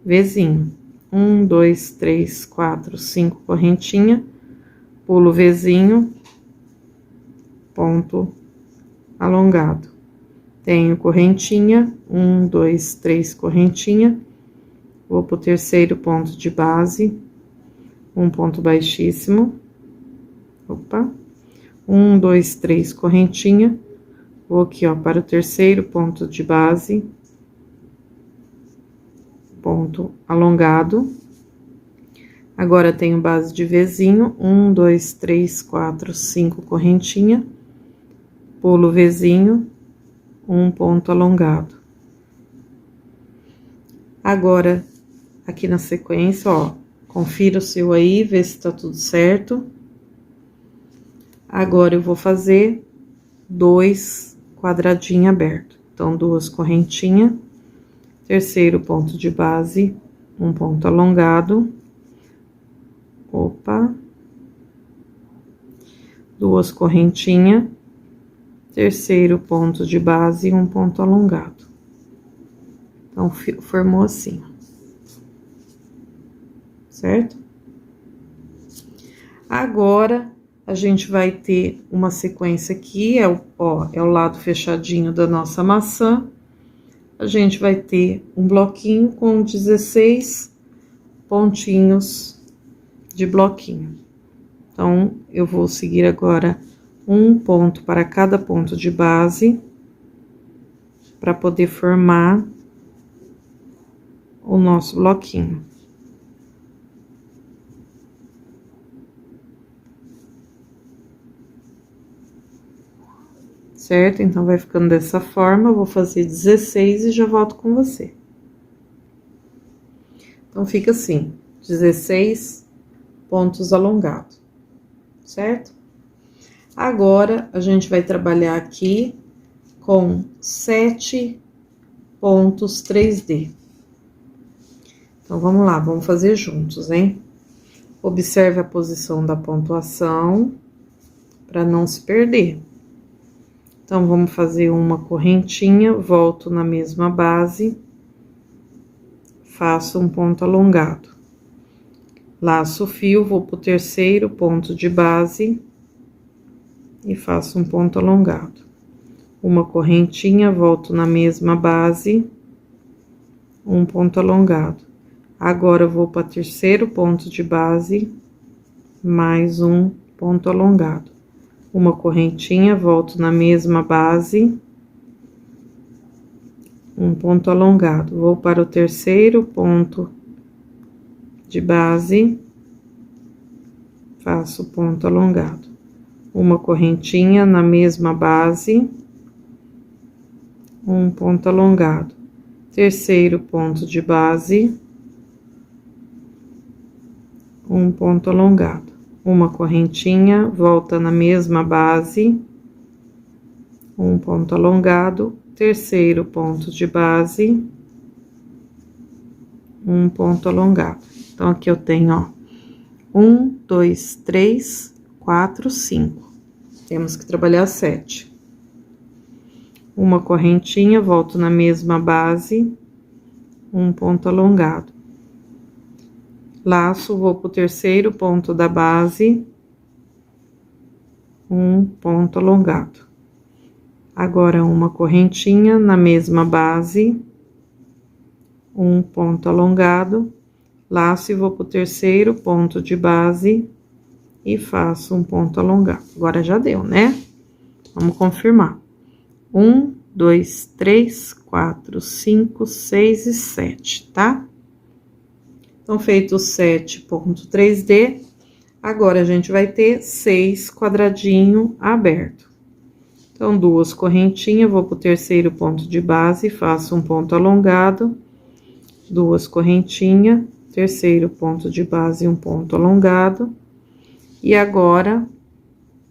Vzinho. 1, 2, 3, 4, 5 correntinha. Pulo Vzinho. Ponto alongado. Tenho correntinha. 1, 2, 3 correntinha. Vou pro terceiro ponto de base. Um ponto baixíssimo. Opa. 1, 2, 3 correntinha. Vou aqui, ó, para o terceiro ponto de base. Ponto alongado. Agora, tenho base de Vzinho, 1, 2, 3, 4, 5 correntinha. Pulo Vzinho, um ponto alongado. Agora, aqui na sequência, ó, confira o seu aí, vê se tá tudo certo. Agora, eu vou fazer 2 quadradinhos abertos. Então, 2 correntinhas, terceiro ponto de base, um ponto alongado. Opa. 2 correntinhas, terceiro ponto de base, um ponto alongado. Então, formou assim, certo? Agora, a gente vai ter uma sequência aqui, é o lado fechadinho da nossa maçã. A gente vai ter um bloquinho com 16 pontinhos de bloquinho. Então, eu vou seguir agora um ponto para cada ponto de base, para poder formar o nosso bloquinho. Certo? Então, vai ficando dessa forma, eu vou fazer 16 e já volto com você. Então, fica assim, 16 pontos alongados, certo? Agora, a gente vai trabalhar aqui com 7 pontos 3D. Então, vamos lá, vamos fazer juntos, hein? Observe a posição da pontuação, para não se perder. Então, vamos fazer uma correntinha, volto na mesma base, faço um ponto alongado. Laço o fio, vou pro terceiro ponto de base e faço um ponto alongado. Uma correntinha, volto na mesma base, um ponto alongado. Agora, eu vou para terceiro ponto de base, mais um ponto alongado. Uma correntinha, volto na mesma base, um ponto alongado. Vou para o terceiro ponto de base, faço ponto alongado. Uma correntinha na mesma base, um ponto alongado. Terceiro ponto de base, um ponto alongado. Uma correntinha, volta na mesma base, um ponto alongado. Terceiro ponto de base, um ponto alongado. Então, aqui eu tenho, ó, 1, 2, 3, 4, 5. Temos que trabalhar 7. Uma correntinha, volto na mesma base, um ponto alongado. Laço, vou pro terceiro ponto da base, um ponto alongado. Agora, uma correntinha na mesma base, um ponto alongado. Laço e vou pro terceiro ponto de base e faço um ponto alongado. Agora, já deu, né? Vamos confirmar. 1, 2, 3, 4, 5, 6 e 7, tá? Então, feito os 7 pontos 3D, agora a gente vai ter 6 quadradinhos abertos. Então, 2 correntinhas, vou pro terceiro ponto de base, faço um ponto alongado, 2 correntinhas, terceiro ponto de base, um ponto alongado. E agora,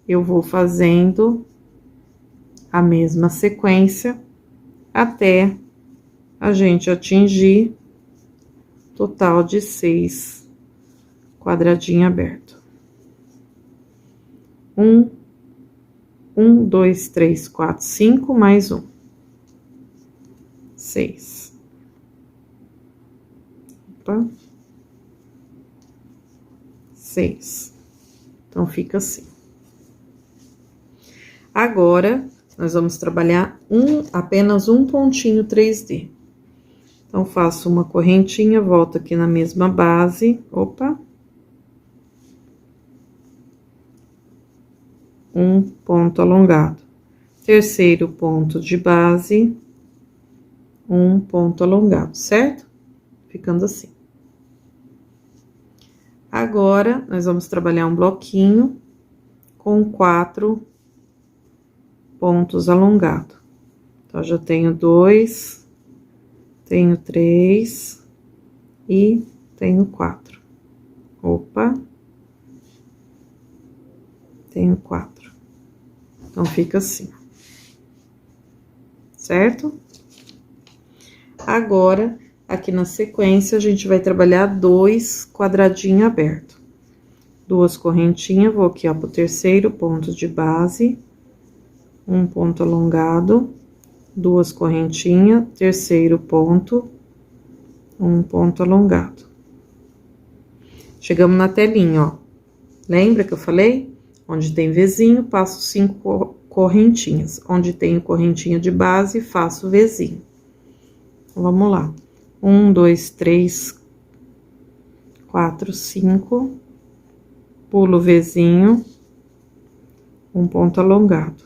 eu vou fazendo a mesma sequência até a gente atingir total de 6 quadradinhos abertos. 1, 2, 3, 4, 5, mais um. 6. Opa. 6. Então, fica assim. Agora, nós vamos trabalhar apenas um pontinho 3D. Então, faço uma correntinha, volto aqui na mesma base, opa. Um ponto alongado. Terceiro ponto de base, um ponto alongado, certo? Ficando assim. Agora, nós vamos trabalhar um bloquinho com 4 pontos alongados. Então, já tenho 2... Tenho 3 e tenho 4. Opa. Tenho 4. Então, fica assim. certo? Agora, aqui na sequência, a gente vai trabalhar 2 quadradinhos abertos. 2 correntinhas, vou aqui, ó, pro terceiro ponto de base, um ponto alongado, 2 correntinhas, terceiro ponto, um ponto alongado. Chegamos na telinha, ó. Lembra que eu falei? Onde tem Vzinho, passo 5 correntinhas. Onde tem correntinha de base, faço Vzinho. Então, vamos lá. 1, 2, 3, 4, 5. Pulo Vzinho, um ponto alongado.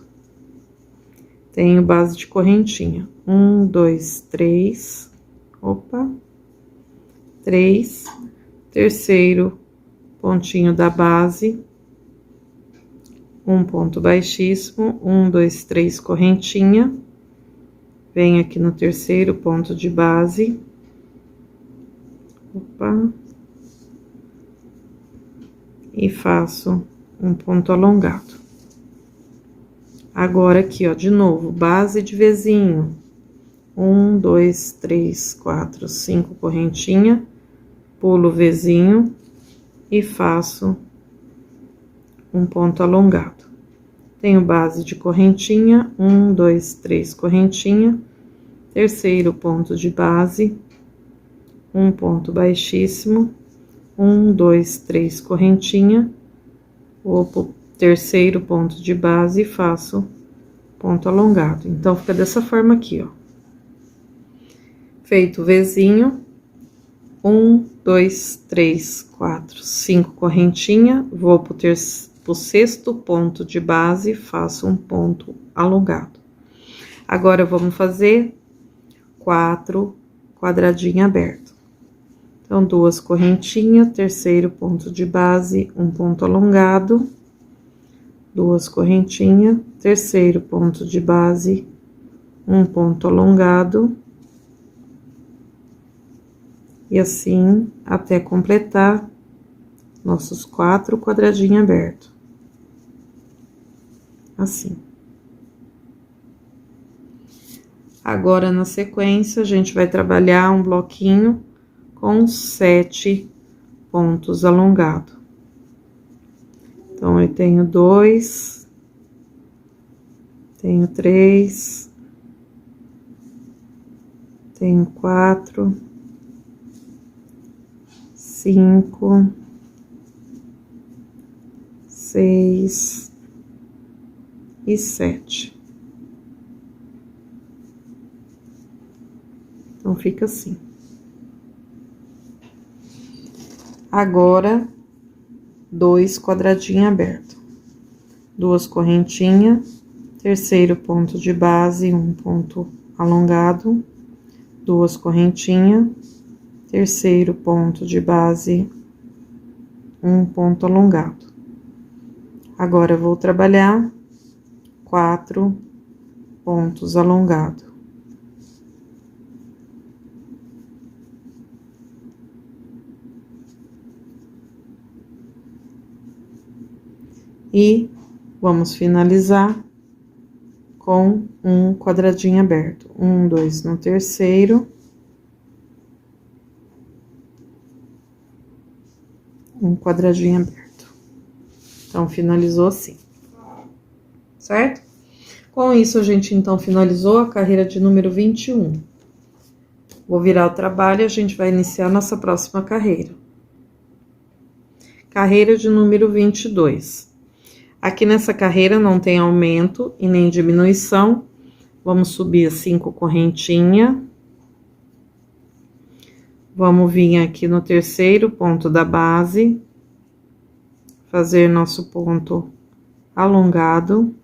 Tenho base de correntinha. 1, 2, 3. Opa. 3. Terceiro pontinho da base. Um ponto baixíssimo. 1, 2, 3, correntinha. Venho aqui no terceiro ponto de base. Opa. E faço um ponto alongado. Agora, aqui, ó, de novo, base de Vzinho. 1, 2, 3, 4, 5 correntinha, pulo Vzinho e faço um ponto alongado. Tenho base de correntinha, 1, 2, 3 correntinha, terceiro ponto de base, um ponto baixíssimo, 1, 2, 3 correntinha, vou pro terceiro ponto de base e faço ponto alongado. Então, fica dessa forma aqui, ó. Feito o Vzinho, 1, 2, 3, 4, 5 correntinha, vou pro sexto ponto de base, faço um ponto alongado. Agora, vamos fazer 4 quadradinhos abertos. Então, 2 correntinhas, terceiro ponto de base, um ponto alongado, 2 correntinhas, terceiro ponto de base, um ponto alongado, e assim até completar nossos 4 quadradinhos abertos. Assim. Agora, na sequência, a gente vai trabalhar um bloquinho com 7 pontos alongados. Então, eu tenho 2, tenho 3, tenho 4, 5, 6 e 7. Então, fica assim. Agora, 2 quadradinhos abertos. 2 correntinhas, terceiro ponto de base, um ponto alongado, 2 correntinhas, terceiro ponto de base, um ponto alongado. Agora, eu vou trabalhar 4 pontos alongados. E vamos finalizar com um quadradinho aberto. 1, 2 no terceiro. Um quadradinho aberto. Então, finalizou assim. Certo? Com isso, a gente, então, finalizou a carreira de número 21. Vou virar o trabalho e a gente vai iniciar a nossa próxima carreira. Carreira de número 22. Aqui nessa carreira não tem aumento e nem diminuição. Vamos subir as 5 correntinhas. Vamos vir aqui no terceiro ponto da base, fazer nosso ponto alongado,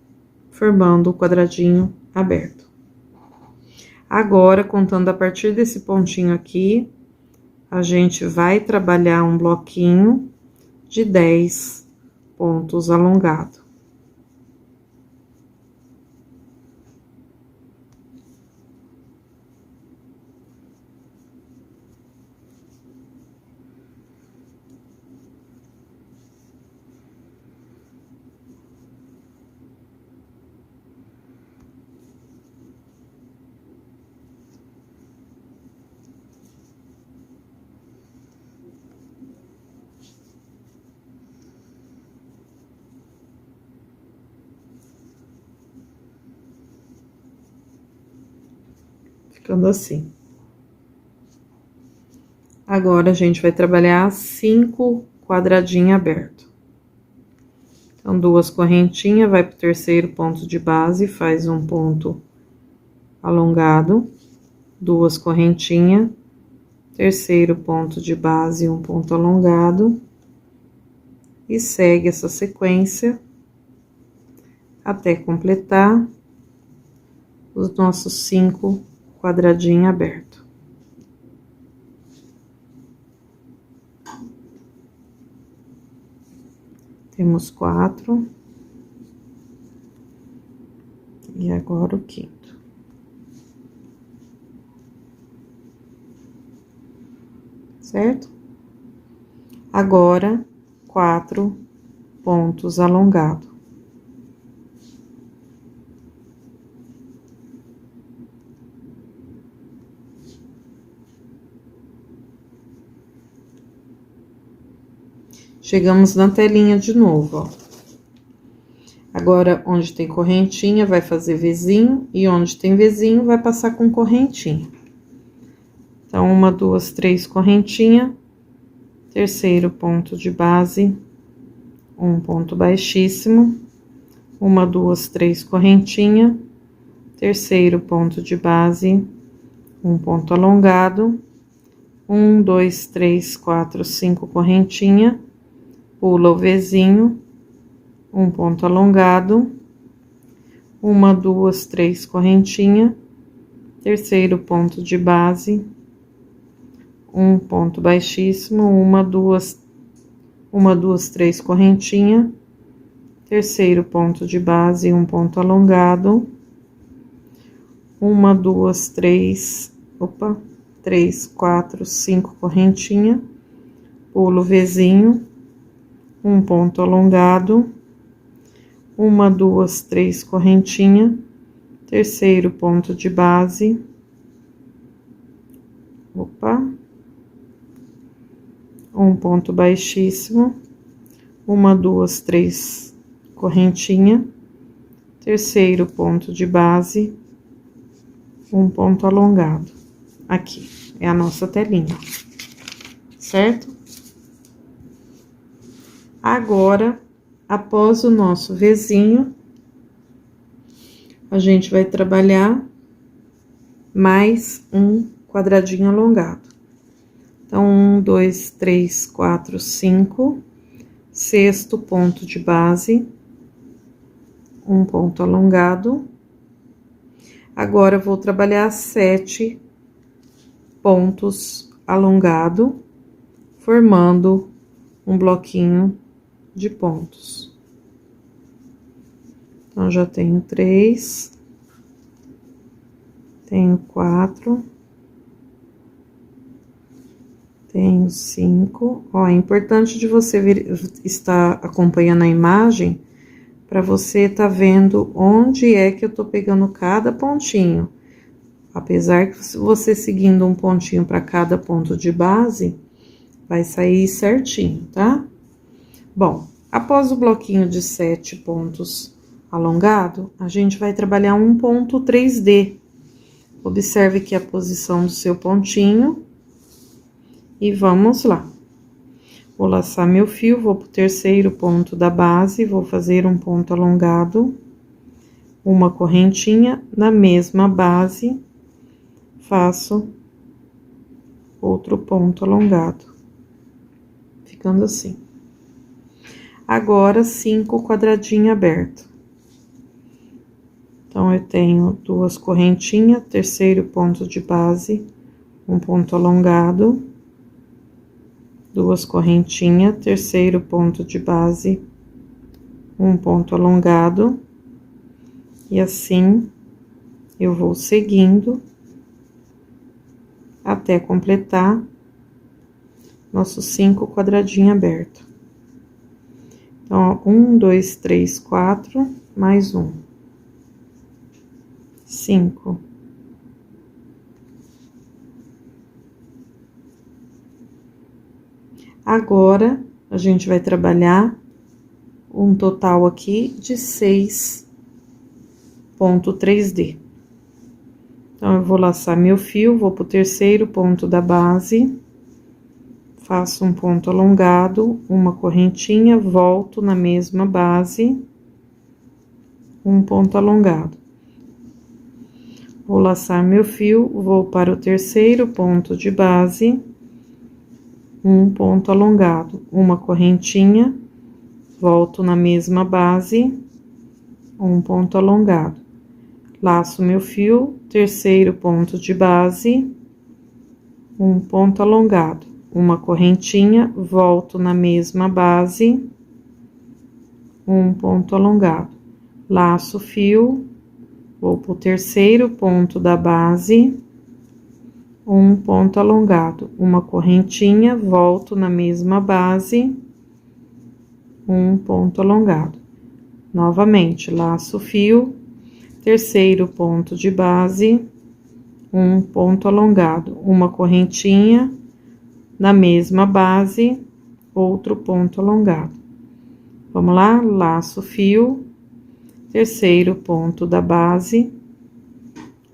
formando o quadradinho aberto. Agora, contando a partir desse pontinho aqui, a gente vai trabalhar um bloquinho de 10 pontos alongados. ficando assim. Agora, a gente vai trabalhar 5 quadradinhos abertos. Então, 2 correntinhas, vai pro terceiro ponto de base, faz um ponto alongado, 2 correntinhas, terceiro ponto de base, um ponto alongado, e segue essa sequência até completar os nossos 5 quadradinhos abertos. Temos 4. E agora o 5º. Certo? Agora, 4 pontos alongados. Chegamos na telinha de novo, ó. Agora, onde tem correntinha, vai fazer vizinho, e onde tem vizinho, vai passar com correntinha. Então, 1, 2, 3 correntinha, terceiro ponto de base, um ponto baixíssimo, 1, 2, 3 correntinha, terceiro ponto de base, um ponto alongado, 1, 2, 3, 4, 5 correntinha, pula o Vzinho, um ponto alongado, 1, 2, 3 correntinha, terceiro ponto de base, um ponto baixíssimo, 1, 2, 3 correntinha, terceiro ponto de base, um ponto alongado, 1, 2, 3, 4, 5 correntinha, pulo Vzinho, um ponto alongado, 1, 2, 3 correntinha, terceiro ponto de base, 1 ponto baixíssimo, 1, 2, 3 correntinha, terceiro ponto de base, um ponto alongado. Aqui é a nossa telinha, certo? Agora, após o nosso Vzinho, a gente vai trabalhar mais um quadradinho alongado. Então, 1, 2, 3, 4, 5, sexto ponto de base, um ponto alongado. Agora, vou trabalhar 7 pontos alongados, formando um bloquinho de pontos. Então, já tenho 3, tenho 4, tenho 5. Ó, é importante de você estar acompanhando a imagem para você tá vendo onde é que eu tô pegando cada pontinho. Apesar que você seguindo um pontinho para cada ponto de base, vai sair certinho, tá? Bom, após o bloquinho de 7 pontos alongado, a gente vai trabalhar um ponto 3D. Observe aqui a posição do seu pontinho. E vamos lá. Vou laçar meu fio, vou pro terceiro ponto da base, vou fazer um ponto alongado, uma correntinha, na mesma base, faço outro ponto alongado, ficando assim. Agora, 5 quadradinhos abertos. Então, eu tenho 2 correntinhas, terceiro ponto de base, um ponto alongado, 2 correntinhas, terceiro ponto de base, um ponto alongado, e assim eu vou seguindo até completar nossos 5 quadradinhos abertos. Então, ó, 1, 2, 3, 4, mais um. 5. Agora, a gente vai trabalhar um total aqui de 6 ponto 3D. Então, eu vou laçar meu fio, vou pro terceiro ponto da base, faço um ponto alongado, uma correntinha, volto na mesma base, um ponto alongado. Vou laçar meu fio, vou para o terceiro ponto de base, um ponto alongado, uma correntinha, volto na mesma base, um ponto alongado. Laço meu fio, terceiro ponto de base, um ponto alongado, uma correntinha, volto na mesma base, um ponto alongado. Laço o fio, vou pro terceiro ponto da base, um ponto alongado, uma correntinha, volto na mesma base, um ponto alongado. Novamente, laço o fio, terceiro ponto de base, um ponto alongado, uma correntinha, na mesma base, outro ponto alongado. Vamos lá, laço o fio, terceiro ponto da base,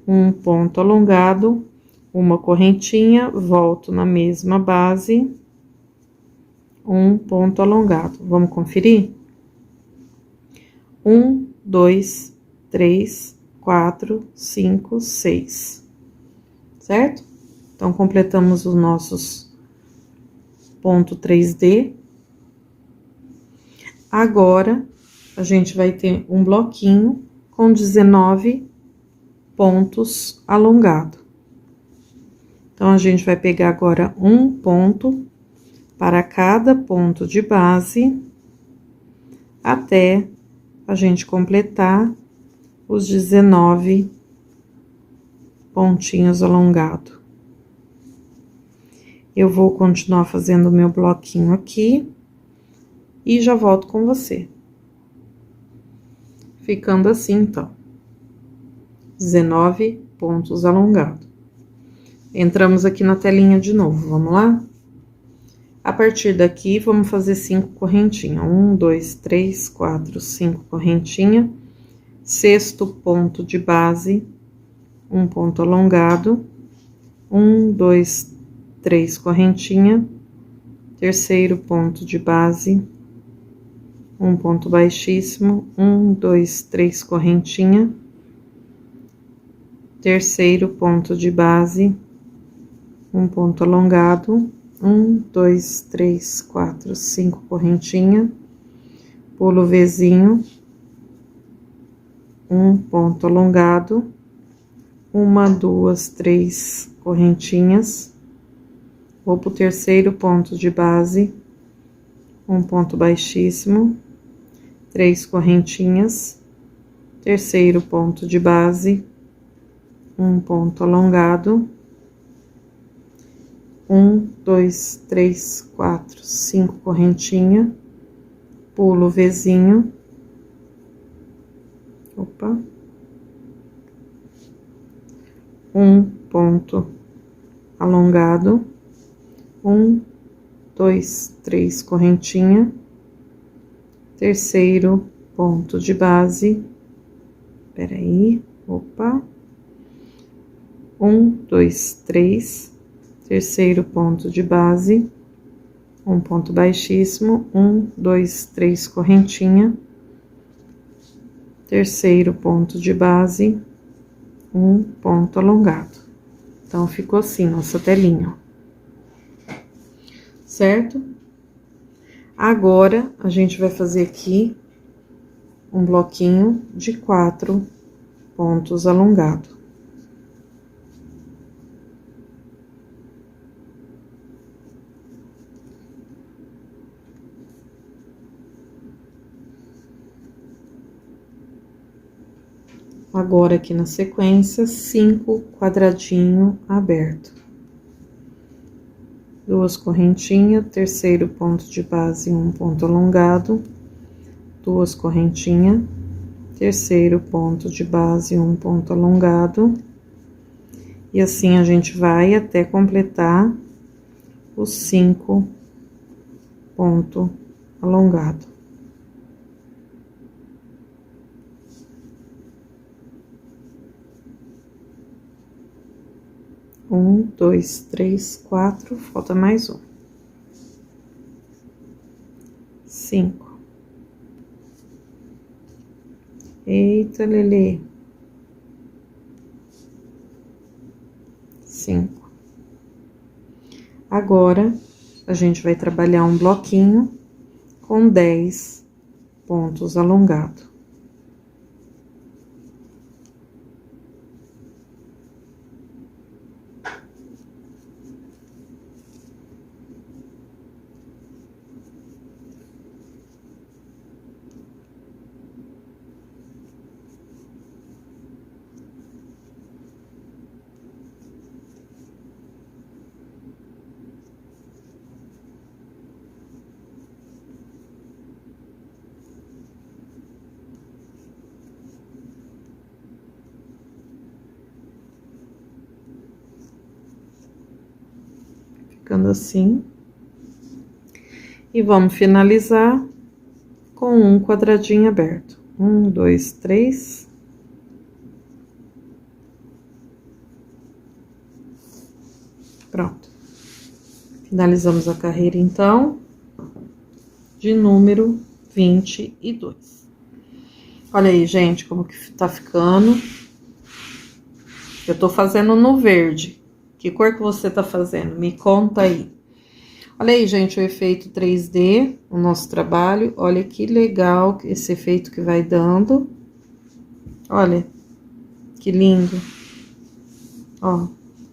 um ponto alongado, uma correntinha, volto na mesma base, um ponto alongado. Vamos conferir? 1, 2, 3, 4, 5, 6. Certo? Então, completamos os nossos ponto 3D. Agora, a gente vai ter um bloquinho com 19 pontos alongados. Então, a gente vai pegar agora um ponto para cada ponto de base, até a gente completar os 19 pontinhos alongados. Eu vou continuar fazendo o meu bloquinho aqui e já volto com você. Ficando assim, então. 19 pontos alongados. Entramos aqui na telinha de novo, vamos lá? A partir daqui, vamos fazer 5 correntinhas. 1, 2, 3, 4, 5 correntinhas. Sexto ponto de base, um ponto alongado. 1, 2, 3 correntinhas. Terceiro ponto de base, um ponto baixíssimo. 1, 2, 3 correntinhas. Terceiro ponto de base, um ponto alongado. 1, 2, 3, 4, 5 correntinha, pulo Vzinho, um ponto alongado, 1, 2, 3 correntinhas, vou pro terceiro ponto de base, um ponto baixíssimo, 3 correntinhas, terceiro ponto de base, um ponto alongado, 1, 2, 3, 4, 5 correntinha, pulo Vzinho, opa, um ponto alongado, 1, 2, 3 correntinha, terceiro ponto de base, peraí, opa, 1, 2, 3, terceiro ponto de base, um ponto baixíssimo, 1, 2, 3 correntinha, terceiro ponto de base, um ponto alongado. Então, ficou assim nossa telinha, ó. Certo? Agora, a gente vai fazer aqui um bloquinho de 4 pontos alongados. Agora, aqui na sequência, 5 quadradinho aberto. 2 correntinhas, terceiro ponto de base, um ponto alongado, 2 correntinhas, terceiro ponto de base, um ponto alongado. E assim a gente vai até completar os 5 pontos alongados. 1, 2, 3, 4, falta mais um. 5. Eita, Lelê. 5. Agora, a gente vai trabalhar um bloquinho com 10 pontos alongados. Ficando assim. E vamos finalizar com um quadradinho aberto. 1, 2, 3. Pronto. Finalizamos a carreira, então, de número 22. Olha aí, gente, como que tá ficando. Eu tô fazendo no verde. Que cor que você tá fazendo? Me conta aí. Olha aí, gente, o efeito 3D, o nosso trabalho. Olha que legal esse efeito que vai dando. Olha, que lindo. Ó,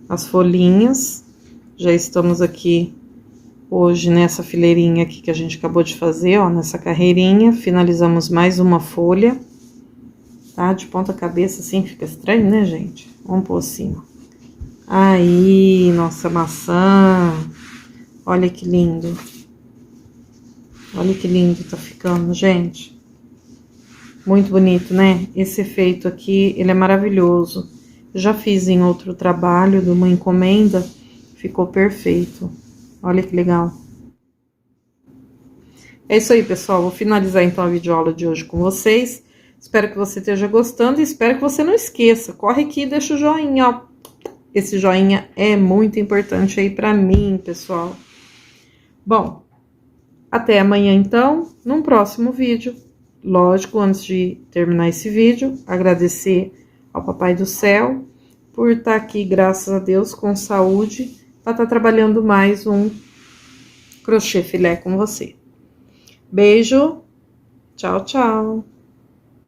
as folhinhas. Já estamos aqui hoje nessa fileirinha aqui que a gente acabou de fazer, ó, nessa carreirinha. Finalizamos mais uma folha, tá? De ponta cabeça assim fica estranho, né, gente? Vamos pôr assim, ó. Aí, nossa maçã. Olha que lindo. Olha que lindo tá ficando, gente. Muito bonito, né? Esse efeito aqui, ele é maravilhoso. Eu já fiz em outro trabalho de uma encomenda, ficou perfeito. Olha que legal. É isso aí, pessoal. Vou finalizar então a videoaula de hoje com vocês. Espero que você esteja gostando e espero que você não esqueça. Corre aqui e deixa o joinha, ó. Esse joinha é muito importante aí pra mim, pessoal. Bom, até amanhã então, num próximo vídeo. Lógico, antes de terminar esse vídeo, agradecer ao Papai do Céu por estar aqui, graças a Deus, com saúde, para estar trabalhando mais um crochê filé com você. Beijo, tchau, tchau.